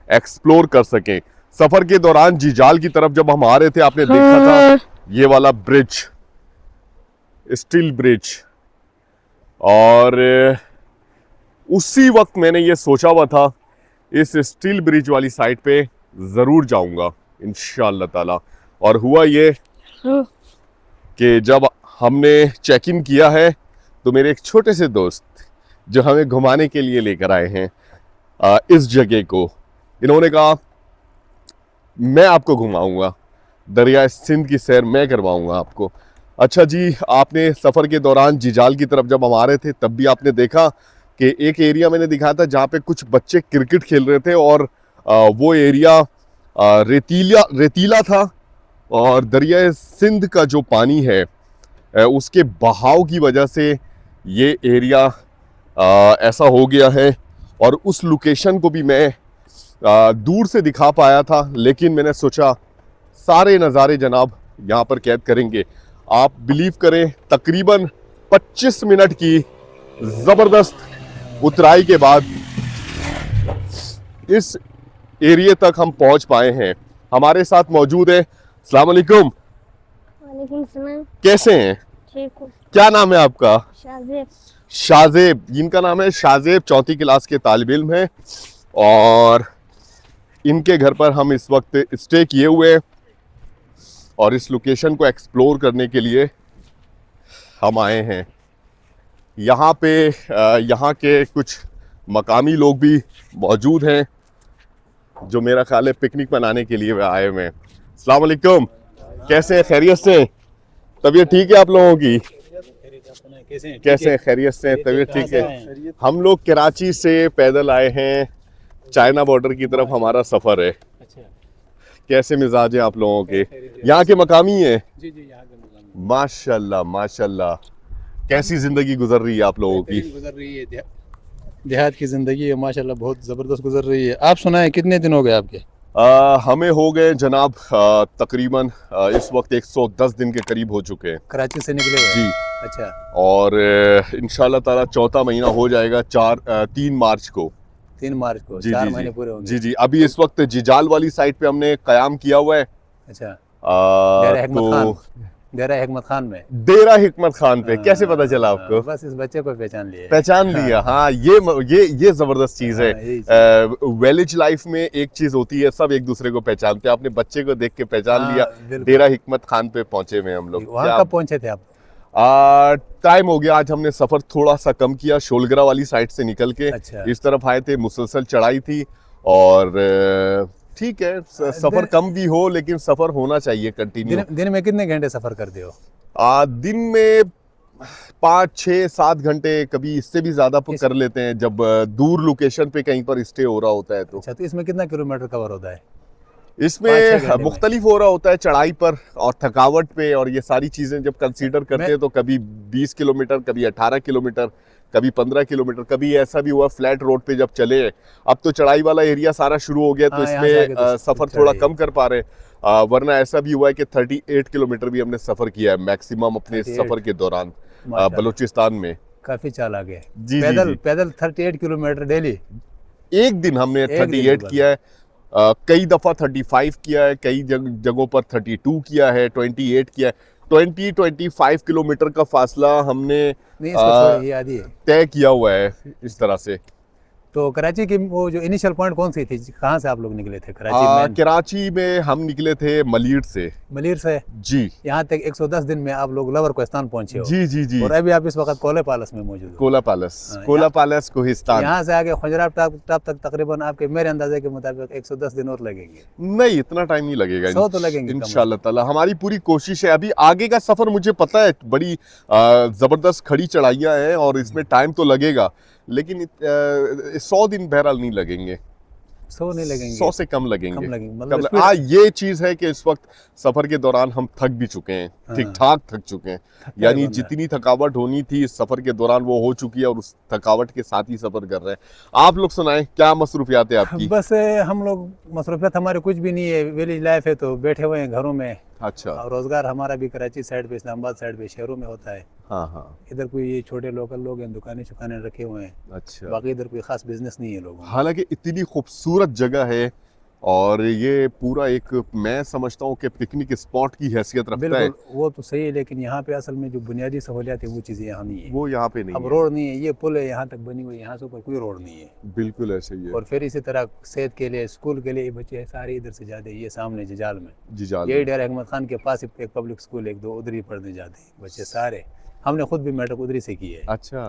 एक्सप्लोर कर सकें। सफ़र के दौरान जिजाल की तरफ जब हम आ रहे थे, आपने देखा था ये वाला ब्रिज, स्टील ब्रिज, और उसी वक्त मैंने ये सोचा हुआ था इस स्टील ब्रिज वाली साइड पे ज़रूर जाऊंगा इंशाअल्लाह ताला। और हुआ ये कि जब हमने चेक इन किया है तो मेरे एक छोटे से दोस्त जो हमें घुमाने के लिए लेकर आए हैं इस जगह को, इन्होंने कहा मैं आपको घुमाऊंगा, दरिया सिंध की सैर मैं करवाऊंगा आपको। अच्छा जी, आपने सफ़र के दौरान जिजाल की तरफ जब हम आ रहे थे तब भी आपने देखा कि एक एरिया मैंने दिखाया था जहाँ पे कुछ बच्चे क्रिकेट खेल रहे थे, और वो एरिया रेतीला था, और दरिया सिंध का जो पानी है उसके बहाव की वजह से ये एरिया ऐसा हो गया है। और उस लोकेशन को भी मैं दूर से दिखा पाया था, लेकिन मैंने सोचा सारे नज़ारे जनाब यहाँ पर कैद करेंगे। आप बिलीव करें तकरीबन 25 मिनट की ज़बरदस्त उतराई के बाद इस एरिया तक हम पहुँच पाए हैं। हमारे साथ मौजूद है, अस्सलाम वालेकुम। वालेकुम सलाम। कैसे हैं? ठीक हूँ। क्या नाम है आपका? शाज़ेब। शाज़ेब, इनका नाम है शाज़ेब, 4वीं क्लास के तालिब इल्म हैं, और इनके घर पर हम इस वक्त स्टे किए हुए हैं और इस लोकेशन को एक्सप्लोर करने के लिए हम आए हैं। यहाँ पे यहाँ के कुछ मकामी लोग भी मौजूद हैं जो मेरा ख्याल है पिकनिक मनाने के लिए आए हुए हैं। अस्सलाम वालेकुम, कैसे हैं? खैरियत से? तबीयत ठीक है आप लोगों की? कैसे हैं? खैरियत से? तबीयत ठीक है? हम लोग कराची से पैदल आए हैं, चाइना बॉर्डर की तरफ हमारा सफ़र है। कैसे मिजाज हैं आप लोगों के? यहाँ के मकामी हैं? जी जी, यहाँ के मकामी। माशाल्लाह माशाल्लाह। कैसी ज़िंदगी गुजर रही है आप लोगों की? गुजर रही है, देहात की ज़िंदगी है माशाल्लाह, बहुत ज़बरदस्त गुजर रही है। आप सुनाएं, कितने दिन हो गए आपके? हमें हो गए जनाब तकरीबन इस वक्त 110 दिन के करीब हो चुके हैं कराची से निकले हुए? जी। अच्छा। और इंशाल्लाह ताला चौथा महीना हो जाएगा 3 मार्च को। 3 मार्च को जी 4 जी महीने जी पूरे होंगे। जी जी। अभी इस वक्त जिजाल वाली साइड पे हमने क़याम किया हुआ है। अच्छा। तो डेरा हिकमत खान में। डेरा हिकमत खान पे कैसे पता चला आपको? बस इस बच्चे को पहचान लिए। पहचान लिया, हाँ ये जबरदस्त चीज है। विलेज लाइफ में एक चीज होती है, सब एक दूसरे को पहचानते हैं। आपने बच्चे को देख के पहचान लिया। डेरा हिकमत खान पे पहुंचे हुए हम लोग। वहाँ कब पहुंचे थे आप? टाइम हो गया, आज हमने सफर थोड़ा सा कम किया, शोलगरा वाली साइड से निकल के अच्छा। इस तरफ आए थे। मुसलसल चढ़ाई थी और ठीक है, सफर कम भी हो लेकिन सफर होना चाहिए कंटिन्यू। दिन में कितने घंटे सफर करते हो? दिन में 5, 6, 7 घंटे, कभी इससे भी ज्यादा कर लेते हैं जब दूर लोकेशन पे कहीं पर स्टे हो रहा होता है तो। अच्छा, तो इसमें कितना किलोमीटर कवर होता है? इसमें मुख्तलिफ हो रहा होता है चढ़ाई पर और थकावट पे, और ये सारी चीजें जब कंसीडर करते हैं तो कभी 20 किलोमीटर, कभी 18 किलोमीटर, कभी 15 किलोमीटर, कभी ऐसा भी हुआ फ्लैट रोड पे जब चले। अब तो चढ़ाई वाला एरिया सारा शुरू हो गया तो इसमें सफर थोड़ा कम कर पा रहे, वरना ऐसा भी हुआ है कि 38 किलोमीटर भी हमने सफर किया है मैक्सिमम अपने सफर के दौरान बलूचिस्तान में। काफी चाल आगे। जी, पैदल 38 किलोमीटर डेली? एक दिन हमने 38 किया है, कई दफा 35 किया है, कई जगहों पर 32 किया है, 28 किया है। 25 किलोमीटर का फासला हमने तय किया हुआ है इस तरह से। तो कराची की वो जो इनिशियल पॉइंट कौन सी थी, कहाँ से आप लोग निकले थे कराची में? कराची में हम निकले थे मलीर से। मलीर से जी। यहाँ तक 110 दिन में आप लोग लवर कोहिस्तान पहुंचे हो। जी जी जी। और अभी आप इस वक्त कोला पैलेस में मौजूद हो। Cola palace Kohistan. यहाँ से आगे खुजरात टॉप तक तकरीबन आपके मेरे अंदाजे के मुताबिक 110 दिन और लगेंगे। नहीं, इतना टाइम नहीं लगेगा। 100 तो लगेंगे इंशाल्लाह ताला। हमारी पूरी कोशिश है। अभी आगे का सफर मुझे पता है बड़ी जबरदस्त खड़ी चढ़ाइयाँ हैं और इसमें टाइम तो लगेगा, लेकिन 100 दिन बहरहाल नहीं लगेंगे। 100 नहीं लगेंगे, 100 से कम लगेंगे। मतलब हाँ, ये चीज है कि इस वक्त सफर के दौरान हम थक भी चुके हैं, ठीक ठाक थक चुके हैं। यानी जितनी थकावट होनी थी इस सफर के दौरान वो हो चुकी है और उस थकावट के साथ ही सफर कर रहे हैं। आप लोग सुनाएं, क्या मसरूफियात है आपकी? बस हम लोग मसरूफियत हमारे कुछ भी नहीं है, विलेज लाइफ है तो बैठे हुए हैं घरों में। अच्छा। और रोजगार हमारा भी कराची साइड पे, इस्लामाबाद साइड पे, शहरों में होता है। हाँ हाँ। इधर कोई ये छोटे लोकल लोग हैं, दुकानें रखे हुए हैं। अच्छा। बाकी इधर कोई खास बिजनेस नहीं है लोगों का। हालांकि इतनी खूबसूरत जगह है और ये पूरा एक, मैं समझता हूँ कि पिकनिक स्पॉट की हैसियत रखता है। वो तो सही है, लेकिन यहाँ पे असल में जो बुनियादी सहूलियात है वो चीज़ें यहाँ नहीं है। वो यहाँ पे नहीं अब है। रोड नहीं है, ये पुल है यहाँ तक बनी हुई, यहाँ से ऊपर कोई रोड नहीं है। बिल्कुल ऐसे ही है। और फिर इसी तरह सेहत के लिए, स्कूल के लिए बच्चे सारे इधर से जाते हैं। ये सामने जिजाल में, जिजाल यही डेरा हिकमत खान के पास एक पब्लिक स्कूल, 1-2 उधर ही पढ़ने जाते हैं बच्चे सारे। हमने खुद भी मैट्रिक उधर से की है। अच्छा।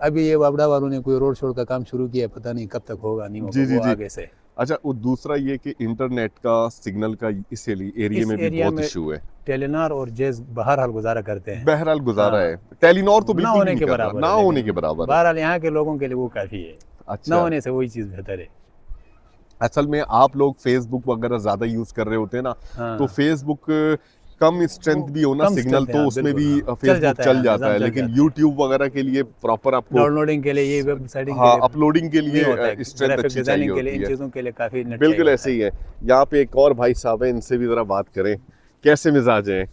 अभी ये वाबड़ा वालों ने कोई रोड शोड का काम शुरू किया है, पता नहीं कब तक होगा, नहीं होगा वो आगे से। अच्छा, वो दूसरा ये कि इंटरनेट का सिग्नल का इस एरिया में भी बहुत इशू है। टेलीनॉर और जेज बहरहाल गुजारा करते हैं। बहरहाल गुजारा है। टेलीनॉर तो बिल्कुल होने के बराबर, ना होने के बराबर। बहरहाल यहाँ के लोगों के लिए वो काफी है। अच्छा। ना होने से वही चीज बेहतर है। असल में आप लोग फेसबुक वगैरह ज्यादा यूज कर रहे होते हैं ना, तो फेसबुक कम स्ट्रेंथ भी हो ना सिग्नल तो उसमें भी फेसबुक चल जाता है, लेकिन यूट्यूब वगैरह के लिए प्रॉपर आपको डाउनलोडिंग के लिए, ये वेबसाइटिंग के हाँ, लिए, अपलोडिंग के लिए स्ट्रेंथ अच्छी चाहिए के लिए, होती इन है। चीजों के लिए काफी नेट बिल्कुल ऐसे ही है। यहाँ पे एक और भाई साहब है, इनसे भी जरा बात करें। कैसे मिजाज हैं?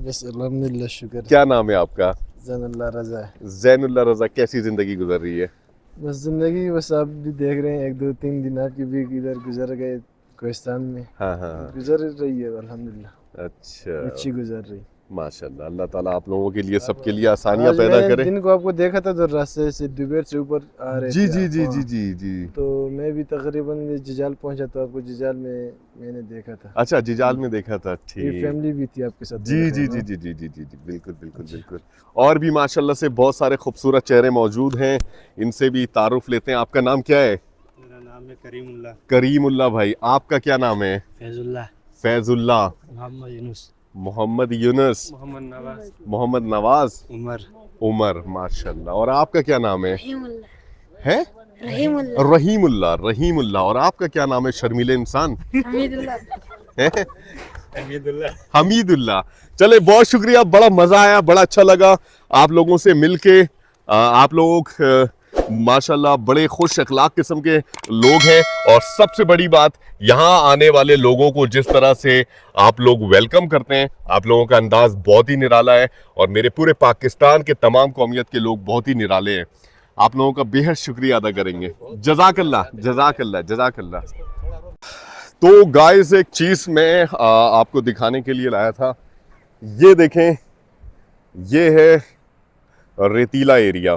बस अल्हम्दुलिल्लाह, शुक्र। क्या नाम है आपका? ज़ैनुल्लाह रज़ा। ज़ैनुल्लाह रज़ा। कैसी जिंदगी गुजर रही है? बस ज़िंदगी, बस आप भी देख रहे हैं, 1-2-3 दिन आपकी भी इधर गुजर गए कोहिस्तान में। हाँ हाँ। गुजर रही है अल्हम्दुलिल्लाह, अच्छा, अच्छी गुजर रही। माशाल्लाह। अल्लाह ताला आप लोगों के लिए, सबके लिए आसानियां पैदा करे। दिन को आपको देखा था तो रास्ते से दुबेर से ऊपर आ रहे जी थे जी आप, जी हाँ। जी जी जी। तो मैं भी तकरीबन जिजाल पहुंचा तो आपको जिजाल में मैंने देखा था। अच्छा, जिजाल में देखा था। ये ठीक। फैमिली भी थी आपके साथ? जी जी जी जी जी जी जी जी, बिल्कुल बिल्कुल बिल्कुल। और भी माशाल्लाह से बहुत सारे खूबसूरत चेहरे मौजूद हैं, इनसे भी तारुफ लेते हैं। आपका नाम क्या है? मेरा नाम है करीमुल्लाह। करीमुल्लाह भाई। आपका क्या नाम है? फैजुल्लाह। फैजुल्लाह। मोहम्मद यूनुस। मोहम्मद यूनुस। मोहम्मद नवाज। मोहम्मद नवाज। उमर। उमर, माशाल्लाह। और आपका क्या नाम है? है रहीमुल्लाह। रहीमुल्लाह। रहीमुल्लाह। और आपका क्या नाम है? शर्मीले इंसान। हमीदुल्लाह। हमीदुल्लाह। चले, बहुत शुक्रिया, बड़ा मजा आया, बड़ा अच्छा लगा आप लोगों से मिलके। आप लोग माशाल्लाह बड़े खुश अखलाक किस्म के लोग हैं, और सबसे बड़ी बात, यहाँ आने वाले लोगों को जिस तरह से आप लोग वेलकम करते हैं, आप लोगों का अंदाज बहुत ही निराला है, और मेरे पूरे पाकिस्तान के तमाम कौमियत के लोग बहुत ही निराले हैं। आप लोगों का बेहद शुक्रिया अदा करेंगे। जज़ाकल्लाह जज़ाकल्लाह जज़ाकल्लाह। तो गाइस, एक चीज़ मैं आपको दिखाने के लिए लाया था। ये देखें, ये है रेतीला एरिया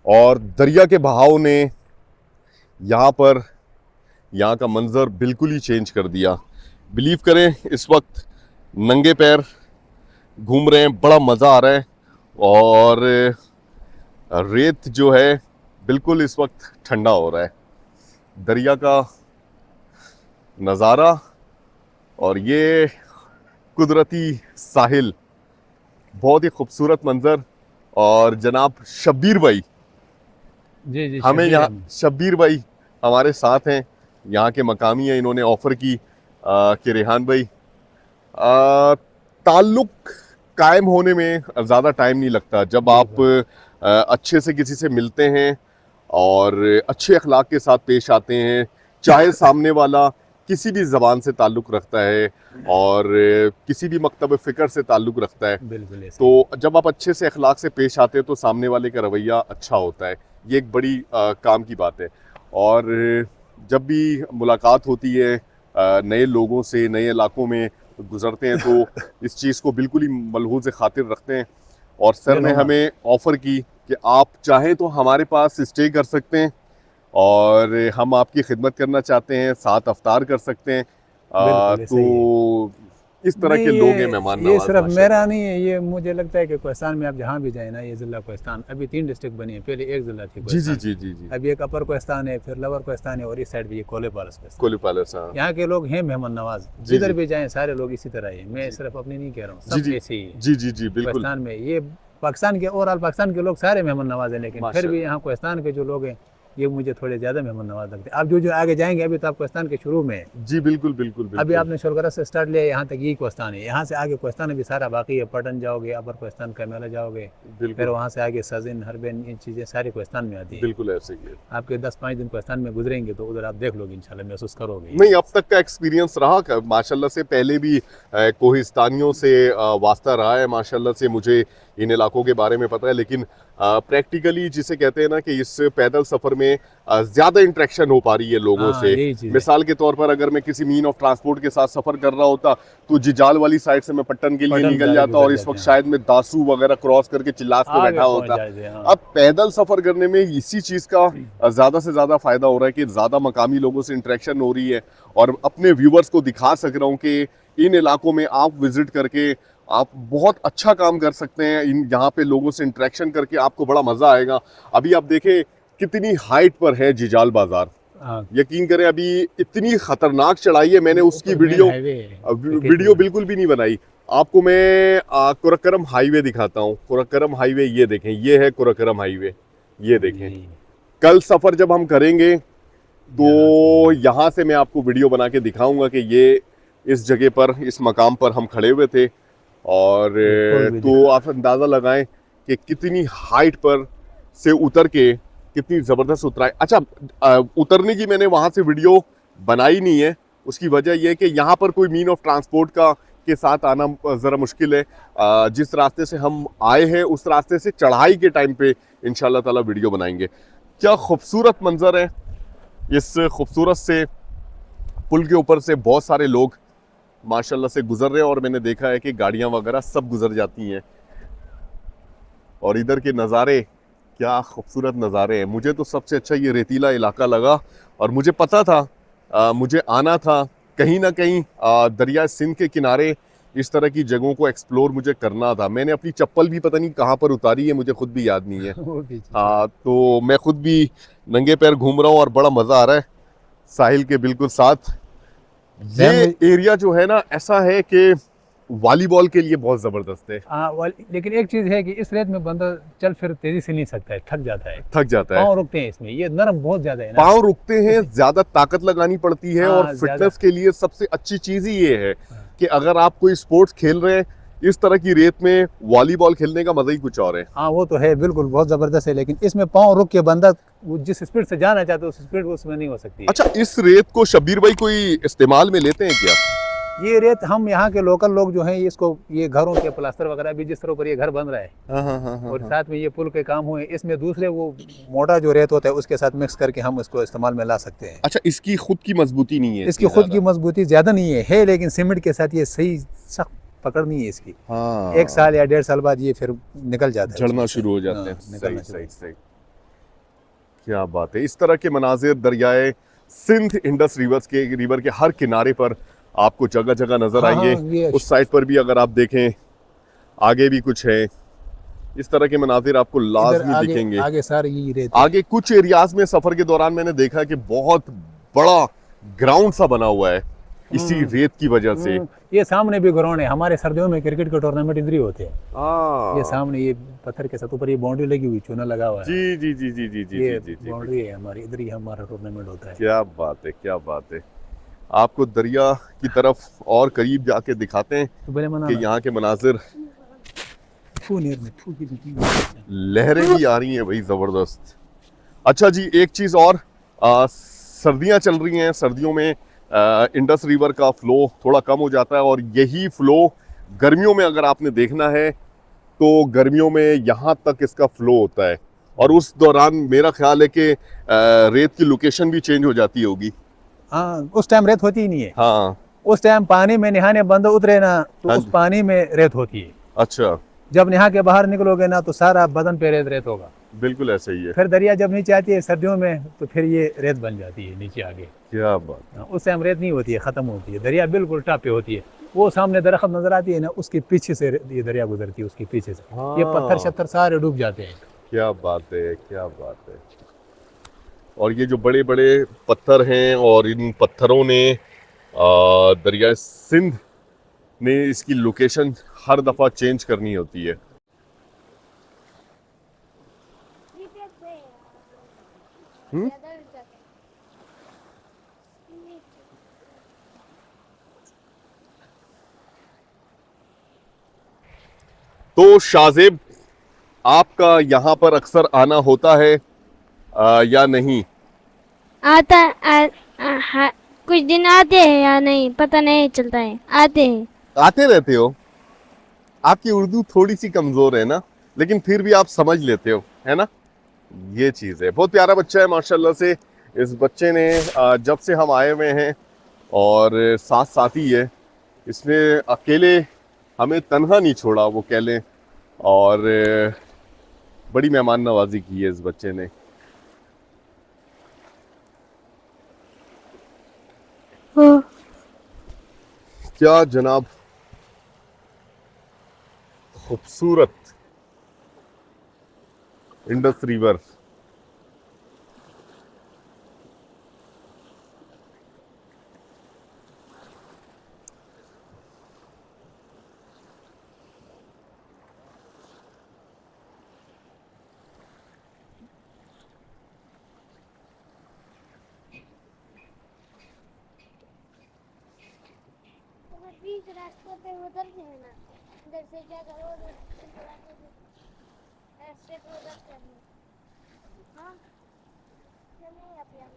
और दरिया के बहाव ने यहाँ का मंजर बिल्कुल ही चेंज कर दिया। बिलीव करें इस वक्त नंगे पैर घूम रहे हैं, बड़ा मज़ा आ रहा है और रेत जो है बिल्कुल इस वक्त ठंडा हो रहा है। दरिया का नज़ारा और ये कुदरती साहिल, बहुत ही खूबसूरत मंजर। और जनाब शब्बीर भाई, जी जी, हमें यहाँ शब्बीर भाई हमारे साथ हैं, यहाँ के मकामी हैं। इन्होंने ऑफ़र की कि रेहान भाई ताल्लुक़ कायम होने में ज़्यादा टाइम नहीं लगता। जब आप अच्छे से किसी से मिलते हैं और अच्छे अखलाक के साथ पेश आते हैं, चाहे सामने वाला किसी भी ज़बान से ताल्लुक़ रखता है और किसी भी मकतब फ़िक्र से ताल्लुक़ रखता है, बिल्कुल। तो जब आप अच्छे से अखलाक से पेश आते हैं तो सामने वाले का रवैया अच्छा होता है। ये एक बड़ी काम की बात है। और जब भी मुलाकात होती है नए लोगों से, नए इलाकों में गुजरते हैं, तो इस चीज़ को बिल्कुल ही मलहूज़ खातिर रखते हैं। और सर ने हमें ऑफ़र की कि आप चाहें तो हमारे पास स्टे कर सकते हैं और हम आपकी खिदमत करना चाहते हैं, साथ अफ्तार कर सकते हैं। तो इस तरह के लोग हैं मेहमान नवाज। ये सिर्फ मेरा नहीं है, ये मुझे लगता है कि कोहिस्तान में आप जहाँ भी जाए ना, ये ज़िला कोहिस्तान, अभी 3 डिस्ट्रिक्ट बनी है। पहले एक ज़िला थी जी जी जी जी जी। अभी एक अपर कोहिस्तान है, फिर लोअर कोहिस्तान है और इस साइड भी ये कोले पैलेस कोहिस्तान। कोले पैलेस, हाँ। यहाँ के लोग हैं मेहमान नवाज, जिधर भी जाएं सारे लोग इसी तरह ही। मैं सिर्फ अपनी नहीं कह रहा हूँ, सब ऐसे ही जी जी जी, बिल्कुल। कोहिस्तान में ये पाकिस्तान के ओवरऑल पाकिस्तान के लोग सारे मेहमान नवाज हैं, लेकिन फिर भी यहाँ कोहिस्तान के जो लोग हैं ये मुझे थोड़े ज़्यादा मेहमान नवाज लगते हैं। आप जो आगे जाएंगे, अभी तो आप कोहिस्तान के शुरू में, जी बिल्कुल बिल्कुल बिल्कुल। अभी आपने शोलगरा से स्टार्ट लिया, यहाँ तक यही कोहिस्तान है। यहाँ से आगे कोहिस्तान अभी सारा बाकी है। पटन जाओगे, अपर कोहिस्तान कैमला जाओगे, फिर वहाँ से आगे सजिन, हरबेन, इन चीज़ें सारी कोहिस्तान में आती है। बिल्कुल ऐसे ही है। आपके 10-5 दिन कोहिस्तान में गुजरेंगे तो उधर आप देख लोगे, इंशाल्लाह महसूस करोगे। नहीं, अब तक का एक्सपीरियंस रहा माशाल्लाह से, पहले भी कोहिस्तानियों से वास्ता रहा है। माशाल्लाह से मुझे इन इलाकों के बारे में पता है, लेकिन प्रैक्टिकली जिसे कहते हैं ना कि इस पैदल सफ़र में ज़्यादा इंटरेक्शन हो पा रही है लोगों से। मिसाल के तौर पर अगर मैं किसी मीन ऑफ ट्रांसपोर्ट के साथ सफ़र कर रहा होता तो जिजाल वाली साइड से मैं पट्टन के लिए निकल जाता और इस वक्त शायद मैं दासू वगैरह क्रॉस करके चिल्लास पे बैठा होता। अब पैदल सफ़र करने में इसी चीज़ का ज़्यादा से ज़्यादा फ़ायदा हो रहा है कि ज़्यादा मकामी लोगों से इंटरेक्शन हो रही है और अपने व्यूवर्स को दिखा सक रहा हूँ कि इन इलाकों में आप विज़िट करके आप बहुत अच्छा काम कर सकते हैं। यहाँ पे लोगों से इंटरेक्शन करके आपको बड़ा मज़ा आएगा। अभी आप देखें कितनी हाइट पर है जिजाल बाज़ार, यकीन करें अभी इतनी ख़तरनाक चढ़ाई है। मैंने उसकी वीडियो बिल्कुल भी नहीं बनाई। आपको मैं कुरक्करम हाईवे दिखाता हूँ। कुरक्करम हाईवे ये देखें, ये है कुरक्करम हाईवे, ये देखें। कल सफ़र जब हम करेंगे तो यहाँ से मैं आपको वीडियो बना के दिखाऊँगा कि ये इस जगह पर, इस मकाम पर हम खड़े हुए थे और तो आप अंदाज़ा लगाएं कि कितनी हाइट पर से उतर के कितनी ज़बरदस्त उतराई। अच्छा, उतरने की मैंने वहाँ से वीडियो बनाई नहीं है, उसकी वजह यह है कि यहाँ पर कोई मीन ऑफ ट्रांसपोर्ट के साथ आना ज़रा मुश्किल है। जिस रास्ते से हम आए हैं उस रास्ते से चढ़ाई के टाइम पे इंशाल्लाह ताला वीडियो बनाएंगे। क्या खूबसूरत मंज़र है। इस खूबसूरत से पुल के ऊपर से बहुत सारे लोग माशाल्लाह से गुजर रहे हैं और मैंने देखा है कि गाड़ियां वगैरह सब गुजर जाती हैं और इधर के नज़ारे क्या खूबसूरत नज़ारे हैं। मुझे तो सबसे अच्छा ये रेतीला इलाका लगा और मुझे पता था मुझे आना था कहीं ना कहीं दरिया सिंध के किनारे इस तरह की जगहों को एक्सप्लोर मुझे करना था। मैंने अपनी चप्पल भी पता नहीं कहाँ पर उतारी है, मुझे खुद भी याद नहीं है। हाँ, तो मैं खुद भी नंगे पैर घूम रहा हूँ और बड़ा मज़ा आ रहा है साहिल के बिल्कुल साथ। ये एरिया जो है ना ऐसा है कि वॉलीबॉल के लिए बहुत ज़बरदस्त है। लेकिन एक चीज़ है कि इस रेत में बंदा चल फिर तेजी से नहीं सकता है, थक जाता है। पाँव रुकते हैं इसमें, ये नरम बहुत ज़्यादा है ना। पाँव रुकते हैं, ज़्यादा ताकत लगानी पड़ती है और फिटनेस के लिए सबसे अच्छी चीज़ ही ये है कि अगर आप कोई स्पोर्ट्स खेल रहे हैं इस तरह की रेत में, वॉलीबॉल खेलने का मज़ा ही कुछ और है। हाँ, वो तो है, बिल्कुल बहुत ज़बरदस्त है, लेकिन इसमें पाँव रुक के बंदा जिस स्पीड से जाना चाहता है उस स्पीड उसमें नहीं हो सकती। अच्छा, इस रेत को शब्बीर भाई कोई इस्तेमाल में लेते हैं क्या? ये रेत हम यहाँ के लोकल लोग जो हैं इसको, ये घरों के प्लास्टर वगैरह भी जिस तरह पर ये घर बन रहा है और साथ में ये पुल के काम हुए, इसमें दूसरे वो मोटा जो रेत होता है उसके साथ मिक्स करके हम इसको इस्तेमाल में ला सकते हैं। अच्छा, इसकी खुद की मजबूती नहीं है? इसकी खुद की मजबूती ज़्यादा नहीं है, लेकिन सीमेंट के साथ ये सही सख्त पकड़ नहीं है इसकी। हाँ, 1 साल या 1.5 साल बाद ये फिर निकल जाता है, झड़ना उसमें से। शुरू हो जाते हाँ, हैं। निकलना सही शुरू। सही सही, क्या बात है। इस तरह के मनाजिर दरियाए सिंध इंडस रिवर के हर किनारे पर आपको जगह जगह नजर हाँ, आएंगे। हाँ, ये उस साइड पर भी अगर आप देखें, आगे भी कुछ है, इस तरह के मनाजिर आपको इधर लाजमी आगे दिखेंगे। आगे सारे यही रेत है। आगे कुछ एरियाज में सफर के दौरान मैंने देखा कि बहुत बड़ा ग्राउंड सा बना हुआ है इसी रेत की वजह से। ये सामने भी ग्राउंड है, हमारे सर्दियों में क्रिकेट के टूर्नामेंट इधर ही होते हैं। हाँ, ये सामने ये पत्थर के साथ ऊपर ये बाउंड्री लगी हुई, चूना लगा हुआ है। जी जी जी जी जी जी ये जी जी, बाउंड्री है हमारी, इधर ही हमारा टूर्नामेंट होता है। क्या बात है, क्या बात है। आपको दरिया की तरफ और करीब जाके दिखाते हैं तो बोले मना कि यहाँ के मनाजिर, फू की लहरें भी आ रही हैं भाई जबरदस्त। अच्छा जी, एक चीज और, सर्दियां चल रही हैं, सर्दियों में इंडस रिवर का फ्लो थोड़ा कम हो जाता है और यही फ्लो गर्मियों में अगर आपने देखना है तो गर्मियों में यहाँ तक इसका फ्लो होता है और उस दौरान मेरा ख्याल है कि रेत की लोकेशन भी चेंज हो जाती होगी। हाँ, उस टाइम रेत होती ही नहीं है। हाँ, उस टाइम पानी में नहाने बंद उतरे ना तो हाँ उस जी। पानी में रेत होती है। अच्छा, जब नहा के बाहर निकलोगे ना तो सारा बदन पे रेत रेत होगा। बिल्कुल ऐसा ही है। फिर दरिया जब नीचे आती है सर्दियों में तो फिर ये रेत बन जाती है नीचे आगे। क्या बात। उस टाइम रेत नहीं होती है, खत्म होती है, दरिया बिल्कुल टॉप पे होती है। वो सामने दरख्त नजर आती है ना, उसके पीछे से ये दरिया गुजरती है, उसके पीछे से ये पत्थर शत्थर सारे डूब जाते हैं। क्या बात है, क्या बात है। और ये जो बड़े बड़े पत्थर हैं और इन पत्थरों ने दरिया सिंध ने इसकी लोकेशन हर दफ़ा चेंज करनी होती है। तो शाहजेब, आपका यहाँ पर अक्सर आना होता है या नहीं? आता कुछ दिन आते हैं या नहीं पता नहीं चलता है, आते हैं। आते रहते हो। आपकी उर्दू थोड़ी सी कमजोर है ना, लेकिन फिर भी आप समझ लेते हो, है ना। ये चीज़ है। बहुत प्यारा बच्चा है माशाल्लाह से। इस बच्चे ने जब से हम आए हुए हैं और साथ साथ ही है, इसने अकेले हमें तन्हा नहीं छोड़ा, वो कह लें। और बड़ी मेहमान नवाजी की है इस बच्चे ने। ओ, क्या जनाब, खूबसूरत इंडस रिवर। बीच रास्ते पे उधर से है ना, इधर से क्या करो, ऐसे तो उधर से हाँ चलिए आप यहाँ।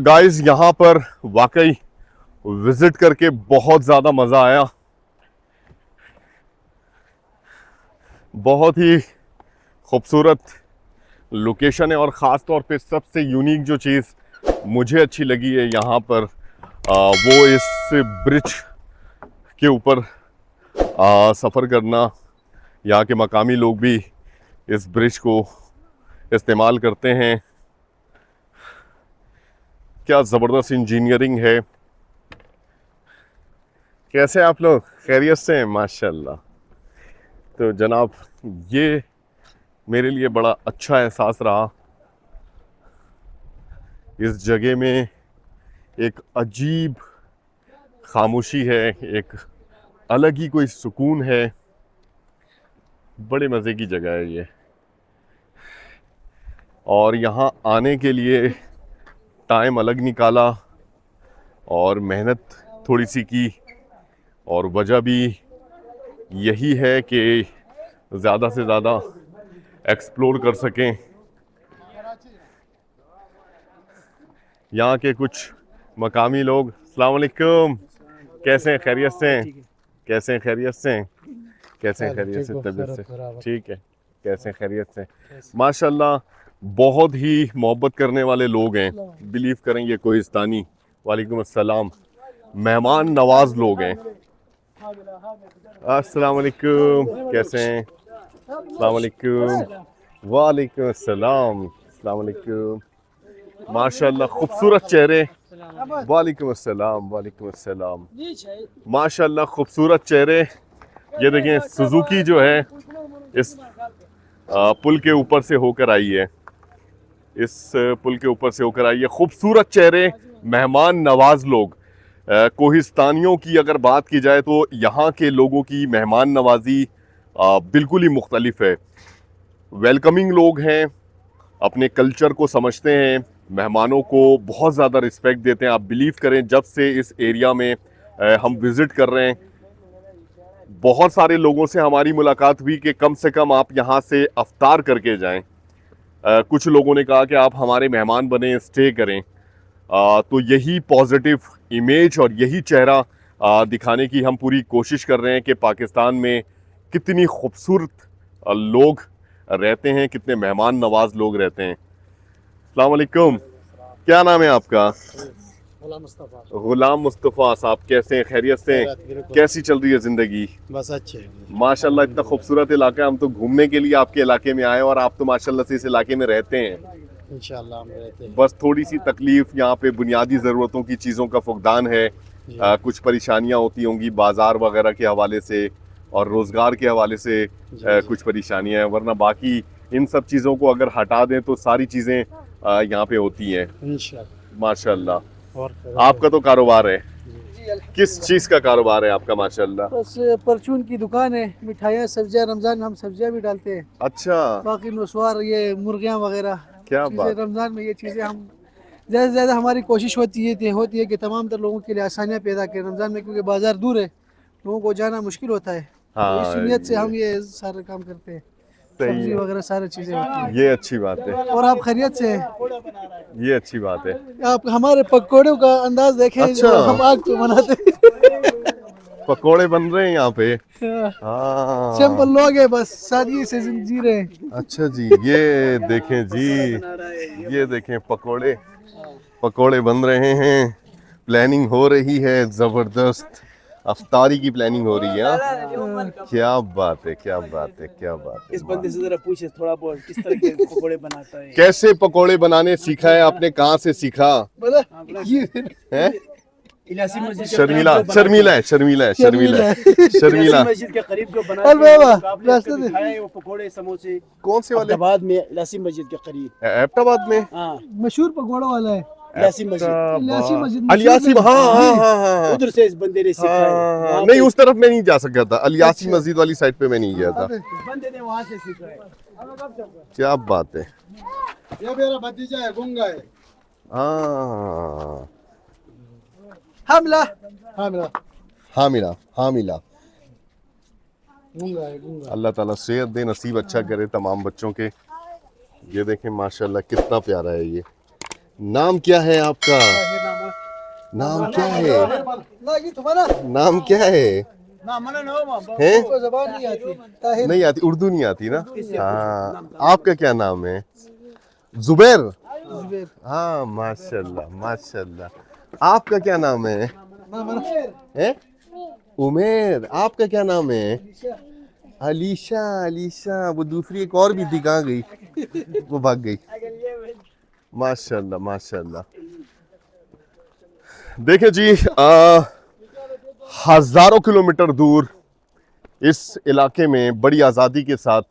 गाइस, यहाँ पर वाकई विजिट करके बहुत ज़्यादा मज़ा आया। बहुत ही खूबसूरत लोकेशन है और ख़ास तौर पे सबसे यूनिक जो चीज़ मुझे अच्छी लगी है यहाँ पर वो इस ब्रिज के ऊपर सफ़र करना, यहाँ के मकामी लोग भी इस ब्रिज को इस्तेमाल करते हैं। क्या ज़बरदस्त इंजीनियरिंग है। कैसे आप लोग, खैरियत से हैं? माशाल्लाह। तो जनाब, ये मेरे लिए बड़ा अच्छा एहसास रहा। इस जगह में एक अजीब खामोशी है, एक अलग ही कोई सुकून है। बड़े मज़े की जगह है ये, और यहाँ आने के लिए टाइम अलग निकाला और मेहनत थोड़ी सी की, और वजह भी यही है कि ज़्यादा से ज़्यादा एक्सप्लोर कर सकें। यहाँ के कुछ मकामी लोग, अस्सलाम वालेकुम, कैसे हैं? खैरियत से हैं? कैसे हैं? खैरियत से हैं? कैसे हैं? खैरियत से? तबीयत से ठीक है? कैसे हैं? खैरियत से? माशाल्लाह, बहुत ही मोहब्बत करने वाले लोग हैं। बिलीव करें, ये कोहिस्तानी, वालेकुम अस्सलाम, मेहमान नवाज लोग हैं। अस्सलाम वालेकुम, कैसे हैं? अस्सलाम वालेकुम, वालेकुम अस्सलाम, अस्सलाम वालेकुम। माशाल्लाह, खूबसूरत चेहरे। वालेकुम अस्सलाम, वालेकुम अस्सलाम। माशाल्लाह, खूबसूरत चेहरे। ये देखें, सुजुकी जो है इस पुल के ऊपर से होकर आई है, इस पुल के ऊपर से होकर आई है। खूबसूरत चेहरे, मेहमान नवाज लोग। कोहिस्तानियों की अगर बात की जाए तो यहाँ के लोगों की मेहमान नवाजी बिल्कुल ही मुख्तलिफ है। वेलकमिंग लोग हैं, अपने कल्चर को समझते हैं, मेहमानों को बहुत ज़्यादा रिस्पेक्ट देते हैं। आप बिलीव करें, जब से इस एरिया में हम विज़िट कर रहे हैं, बहुत सारे लोगों से हमारी मुलाकात हुई कि कम से कम आप यहाँ से अफ्तार करके जाएं। कुछ लोगों ने कहा कि आप हमारे मेहमान बने, स्टे करें। तो यही पॉजिटिव इमेज और यही चेहरा दिखाने की हम पूरी कोशिश कर रहे हैं कि पाकिस्तान में कितनी खूबसूरत लोग रहते हैं, कितने मेहमान नवाज लोग रहते हैं। अस्सलाम वालेकुम, क्या नाम है आपका? गुलाम मुस्तफ़ा साहब, कैसे हैं? खैरियत से हैं? कैसी चल रही है ज़िंदगी? बस अच्छे। माशाल्लाह, इतना खूबसूरत इलाका है। हम तो घूमने के लिए आपके इलाके में आए, और आप तो माशाल्लाह से इस इलाके में रहते हैं। इंशाल्लाह हम रहते हैं। बस थोड़ी सी तकलीफ, यहाँ पे बुनियादी ज़रूरतों की चीज़ों का फुकदान है। कुछ परेशानियाँ होती होंगी बाज़ार वगैरह के हवाले से और रोज़गार के हवाले से, कुछ परेशानियाँ हैं, वरना बाकी इन सब चीज़ों को अगर हटा दें तो सारी चीज़ें यहाँ पे होती हैं इंशाल्लाह। माशाल्लाह। और आपका तो कारोबार है, किस चीज़ का कारोबार है आपका? माशाल्लाह। बस परचून की दुकान है, मिठाइयाँ, सब्जियाँ। रमज़ान में हम सब्जियाँ भी डालते हैं। अच्छा, बाकी नस्वार, ये मुर्गियाँ वगैरह, क्या चीज़ें बात। रमज़ान में ये चीज़ें हम ज़्यादा से ज़्यादा हमारी कोशिश होती है कि तमाम तर लोगों के लिए आसानियाँ पैदा करें रमज़ान में, क्योंकि बाज़ार दूर है, लोगों को जाना मुश्किल होता है। हाँ, इस नीयत से हम ये सारे काम करते हैं। सब्जी वगैरह सारी चीज़ें होती हैं। ये अच्छी बात है, और आप खैरियत से हैं? ये अच्छी बात है। आप हमारे पकौड़ों का अंदाज देखें। अच्छा। हम आग पे बनाते हैं। पकोड़े बन रहे हैं यहाँ पे। हाँ, सिंपल लोग हैं, बस सादगी से जी रहे हैं। अच्छा जी, ये देखें जी, ये देखें पकोड़े, पकोड़े बन रहे हैं। प्लानिंग हो रही है, ज़बरदस्त अफ्तारी की प्लानिंग हो रही है। क्या बात है, क्या बात है, क्या बात है। इस बंदे से जरा पूछे थोड़ा बहुत किस तरह के पकोड़े बनाता है। कैसे पकोड़े बनाने सीखा है आपने? कहाँ से सीखा है? इलासी मस्जिद के शर्मिला, करीब जो शर्मिला है, शर्मिला है, शर्मिला है, शर्मिला। इलासी मस्जिद के करीब जो बनाते हैं, रास्ते में खाए वो पकोड़े समोसे। कौन से वाले? अहमदाबाद में इलासी मस्जिद के करीब। अहमदाबाद में हाँ, मशहूर पकोड़ा वाला है इलासी मस्जिद। इलासी मस्जिद, अलियासी, हाँ हाँ हाँ हाँ, उधर से इस बंदे ने सीखा है। हाँ, नहीं उस तरफ मैं नहीं जा सका था, अलियासी मस्जिद वाली साइड पे मैं नहीं गया था। बंदे ने वहाँ से सीखा है। क्या बात है। ये मेरा भतीजा है, गुंगा है। हाँ, हामिला हामिला हामिला, हामिला। गुंगा है, गुंगा। अल्लाह ताला सेहत दे, नसीब अच्छा करे तमाम बच्चों के। ये देखें माशाल्लाह कितना प्यारा है ये। नाम क्या है आपका? नाम क्या है? नाम क्या है? हैं? ज़बान नहीं आती, ताहिर। नहीं आती, उर्दू नहीं आती ना। हाँ, आपका क्या नाम है? जुबैर। हाँ, माशाल्लाह माशाल्लाह। आपका क्या नाम है? हैं? उमेर। आपका क्या नाम है? अलीशा। अलीशा, वो दूसरी एक और भी थी, कहाँ गई? वो भाग गई। माशाल्लाह माशाल्लाह। देखिए जी, हजारों किलोमीटर दूर इस इलाके में बड़ी आज़ादी के साथ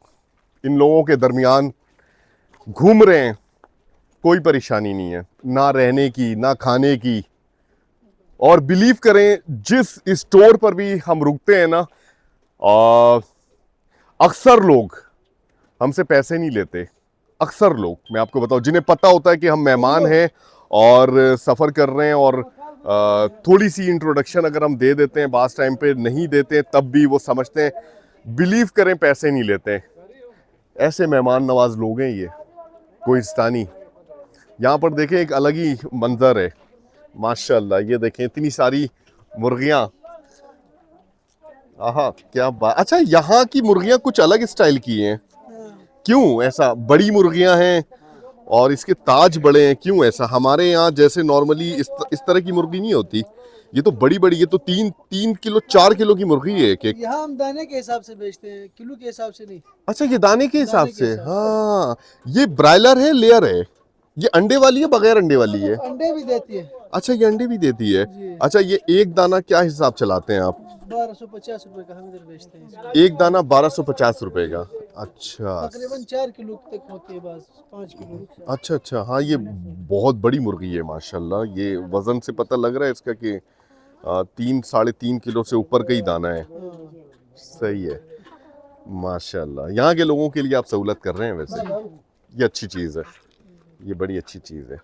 इन लोगों के दरमियान घूम रहे हैं। कोई परेशानी नहीं है, ना रहने की ना खाने की। और बिलीव करें, जिस स्टोर पर भी हम रुकते हैं ना, अक्सर लोग हमसे पैसे नहीं लेते। अक्सर लोग, मैं आपको बताऊं, जिन्हें पता होता है कि हम मेहमान हैं और सफ़र कर रहे हैं, और थोड़ी सी इंट्रोडक्शन अगर हम दे देते हैं, बास टाइम पे नहीं देते हैं, तब भी वो समझते हैं, बिलीव करें, पैसे नहीं लेते हैं। ऐसे मेहमान नवाज लोग हैं ये कोहिस्तानी। यहाँ पर देखें, एक अलग ही मंजर है माशाल्लाह। ये देखें, इतनी सारी मुर्गियाँ। आहा, क्या बात। अच्छा, यहाँ की मुर्गियाँ कुछ अलग स्टाइल की हैं, क्यों ऐसा? बड़ी मुर्गियाँ हैं और इसके ताज बड़े हैं, क्यों ऐसा? हमारे यहाँ जैसे नॉर्मली इस तरह की मुर्गी नहीं होती। ये तो बड़ी बड़ी, ये तो 3 किलो 4 किलो की मुर्गी है एक। यहाँ हम दाने के हिसाब से बेचते हैं, किलो के हिसाब से नहीं। अच्छा, ये दाने के हिसाब से। हाँ, ये ब्रायलर है, लेयर है? ये अंडे वाली है, बगैर अंडे वाली है? अंडे भी देती है। अच्छा, ये अंडे भी देती है। अच्छा, ये एक दाना क्या हिसाब चलाते हैं आप? 1250 रुपए का हम इधर बेचते हैं। एक दाना 1250 रुपए का। अच्छा, तकरीबन 4 किलो तक होती है, बस 5 किलो। अच्छा अच्छा। हाँ, ये बहुत बड़ी मुर्गी है माशाल्लाह। ये वजन से पता लग रहा है इसका कि 3-3.5 किलो से ऊपर का ही दाना है। सही है माशाल्लाह। यहाँ के लोगों के लिए आप सहूलत कर रहे हैं वैसे, ये अच्छी चीज़ है, ये बड़ी अच्छी चीज़ है।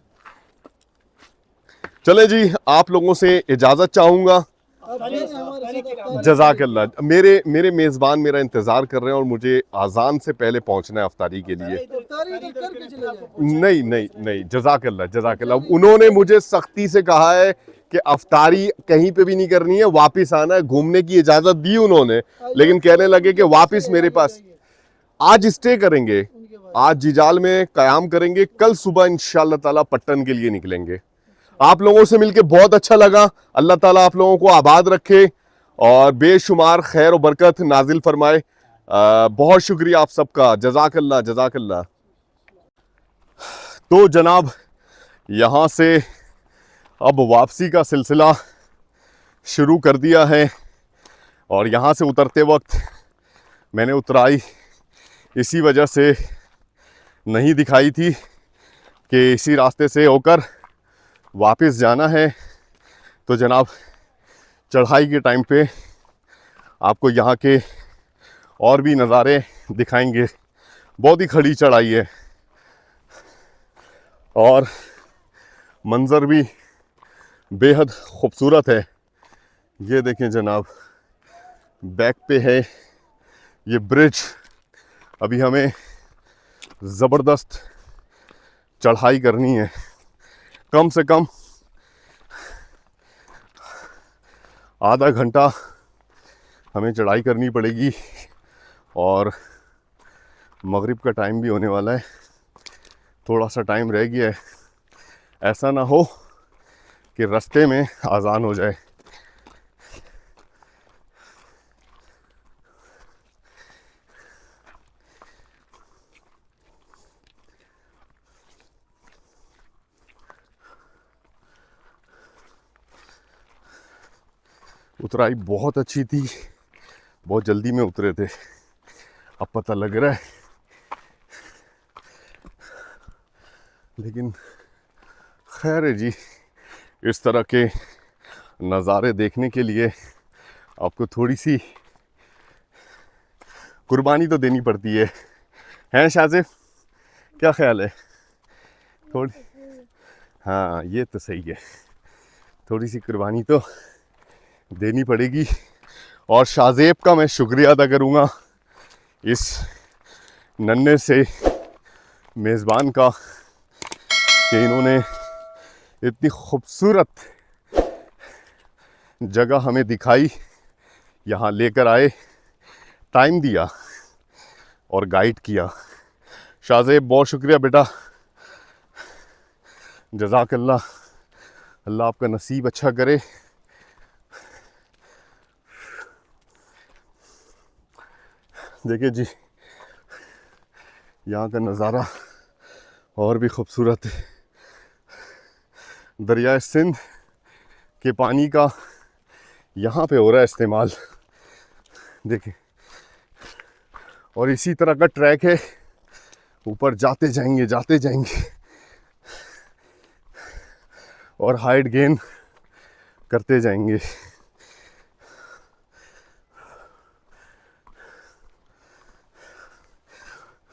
चले जी, आप लोगों से इजाज़त चाहूँगा। जज़ाकल्लाह। मेरे मेज़बान मेरा इंतज़ार कर रहे हैं और मुझे आज़ान से पहले पहुँचना है अफ्तारी के लिए। नहीं नहीं नहीं, जज़ाकल्लाह जज़ाकल्लाह। उन्होंने मुझे सख्ती से कहा है कि अफ्तारी कहीं पे भी नहीं करनी है, वापस आना है। घूमने की इजाज़त दी उन्होंने, लेकिन कहने लगे कि वापस मेरे पास। आज स्टे करेंगे, आज जिजाल में क़याम करेंगे, कल सुबह इंशाअल्लाह ताला पट्टन के लिए निकलेंगे। आप लोगों से मिलके बहुत अच्छा लगा। अल्लाह ताला आप लोगों को आबाद रखे और बेशुमार खैर और बरकत नाजिल फरमाए। बहुत शुक्रिया आप सबका, जज़ाकल्लाह जज़ाकल्लाह। तो जनाब, यहाँ से अब वापसी का सिलसिला शुरू कर दिया है और यहाँ से उतरते वक्त मैंने उतराई इसी वजह से नहीं दिखाई थी कि इसी रास्ते से होकर वापस जाना है। तो जनाब, चढ़ाई के टाइम पे आपको यहाँ के और भी नज़ारे दिखाएंगे। बहुत ही खड़ी चढ़ाई है और मंज़र भी बेहद खूबसूरत है। ये देखें जनाब, बैक पे है ये ब्रिज। अभी हमें ज़बरदस्त चढ़ाई करनी है, कम से कम आधा घंटा हमें चढ़ाई करनी पड़ेगी और मगरिब का टाइम भी होने वाला है। थोड़ा सा टाइम रह गया है, ऐसा ना हो कि रास्ते में आज़ान हो जाए। उतराई बहुत अच्छी थी, बहुत जल्दी में उतरे थे, अब पता लग रहा है, लेकिन खैर है जी। इस तरह के नज़ारे देखने के लिए आपको थोड़ी सी कुर्बानी तो देनी पड़ती है, हैं शाज़िब? क्या ख्याल है? थोड़ी, हाँ ये तो सही है, थोड़ी सी कुर्बानी तो देनी पड़ेगी। और शाज़ेब का मैं शुक्रिया अदा करूँगा, इस नन्हे से मेज़बान का, कि इन्होंने इतनी खूबसूरत जगह हमें दिखाई, यहाँ लेकर आए, टाइम दिया और गाइड किया। शाज़ेब बहुत शुक्रिया बेटा, जज़ाकल्लाह। अल्लाह आपका नसीब अच्छा करे। देखिए जी, यहाँ का नज़ारा और भी खूबसूरत है। दरिया सिंध के पानी का यहाँ पे हो रहा है इस्तेमाल, देखिए। और इसी तरह का ट्रैक है, ऊपर जाते जाएंगे और हाइट गेन करते जाएंगे।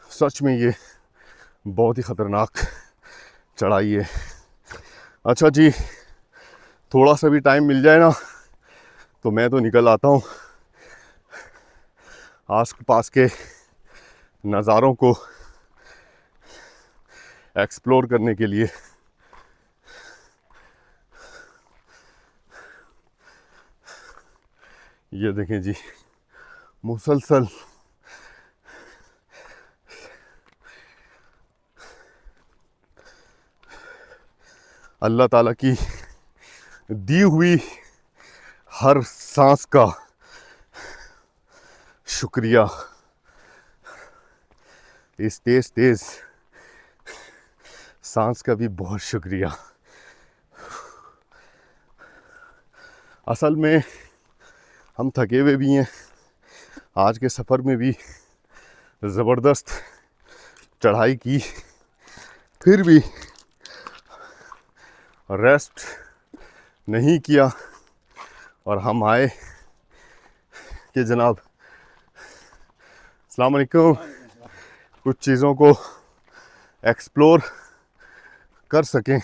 सच में ये बहुत ही ख़तरनाक चढ़ाई है। अच्छा जी, थोड़ा सा भी टाइम मिल जाए ना तो मैं तो निकल आता हूँ आस पास के नज़ारों को एक्सप्लोर करने के लिए। ये देखें जी, मुसलसल अल्लाह ताला की दी हुई हर सांस का शुक्रिया। इस तेज सांस का भी बहुत शुक्रिया। असल में हम थके हुए भी हैं, आज के सफ़र में भी ज़बरदस्त चढ़ाई की, फिर भी रेस्ट नहीं किया और हम आए कि जनाब अस्सलाम वालेकुम, कुछ चीज़ों को एक्सप्लोर कर सकें।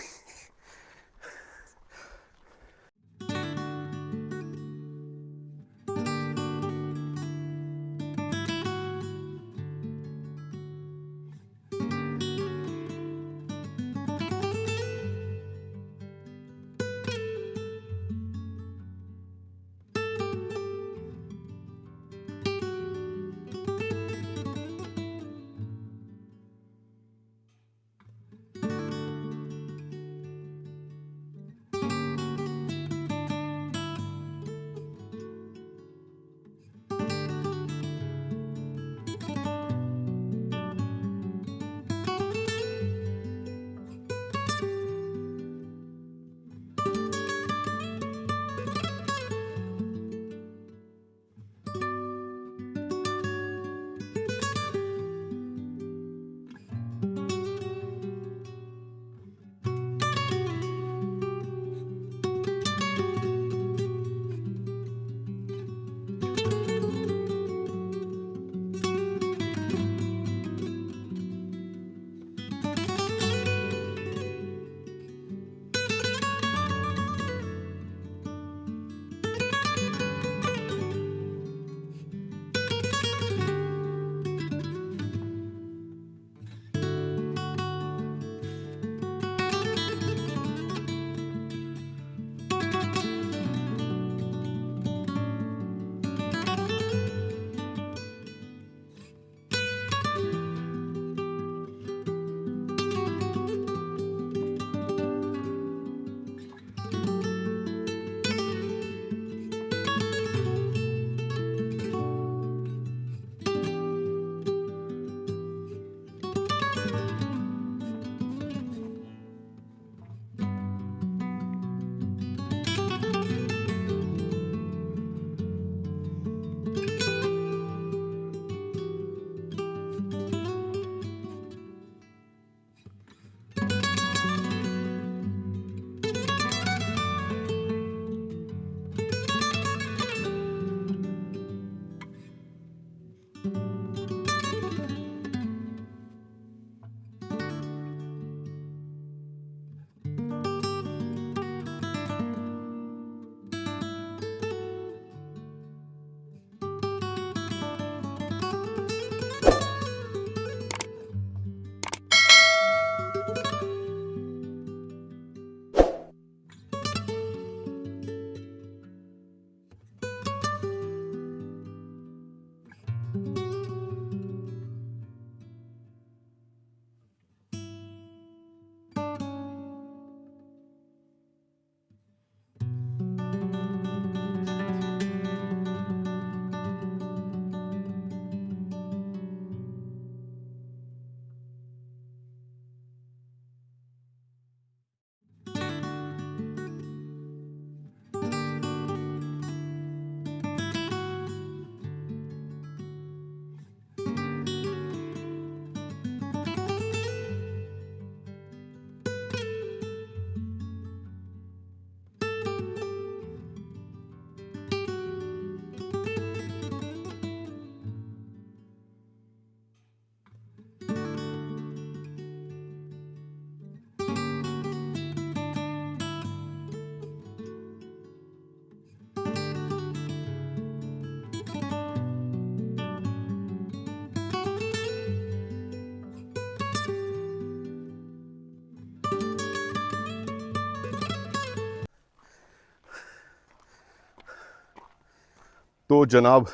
तो जनाब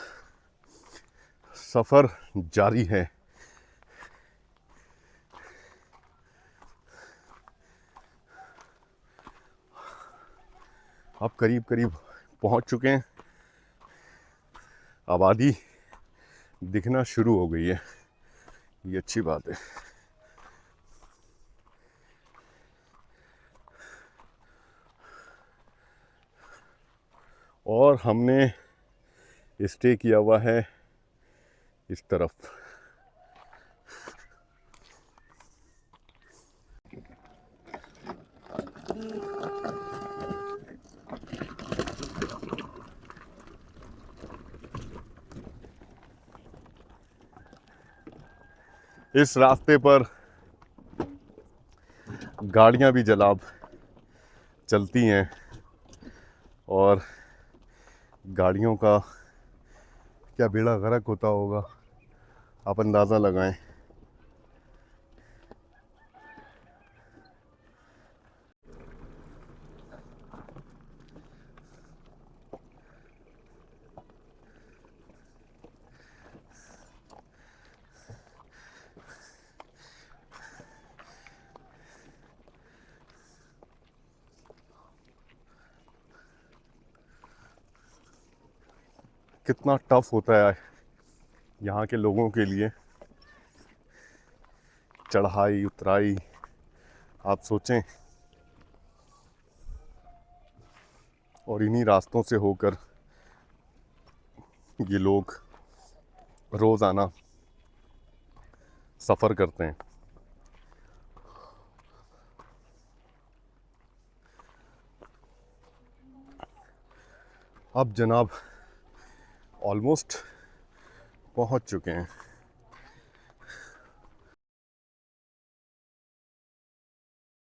सफ़र जारी है। अब करीब करीब पहुंच चुके हैं, आबादी दिखना शुरू हो गई है, ये अच्छी बात है। और हमने स्टे किया हुआ है इस तरफ। इस रास्ते पर गाड़ियां भी जनाब चलती हैं और गाड़ियों का क्या बेड़ा गर्क होता होगा, आप अंदाज़ा लगाएं। कितना टफ होता है यहाँ के लोगों के लिए चढ़ाई उतराई, आप सोचें। और इन्हीं रास्तों से होकर ये लोग रोज़ाना सफ़र करते हैं। अब जनाब ऑलमोस्ट पहुंच चुके हैं।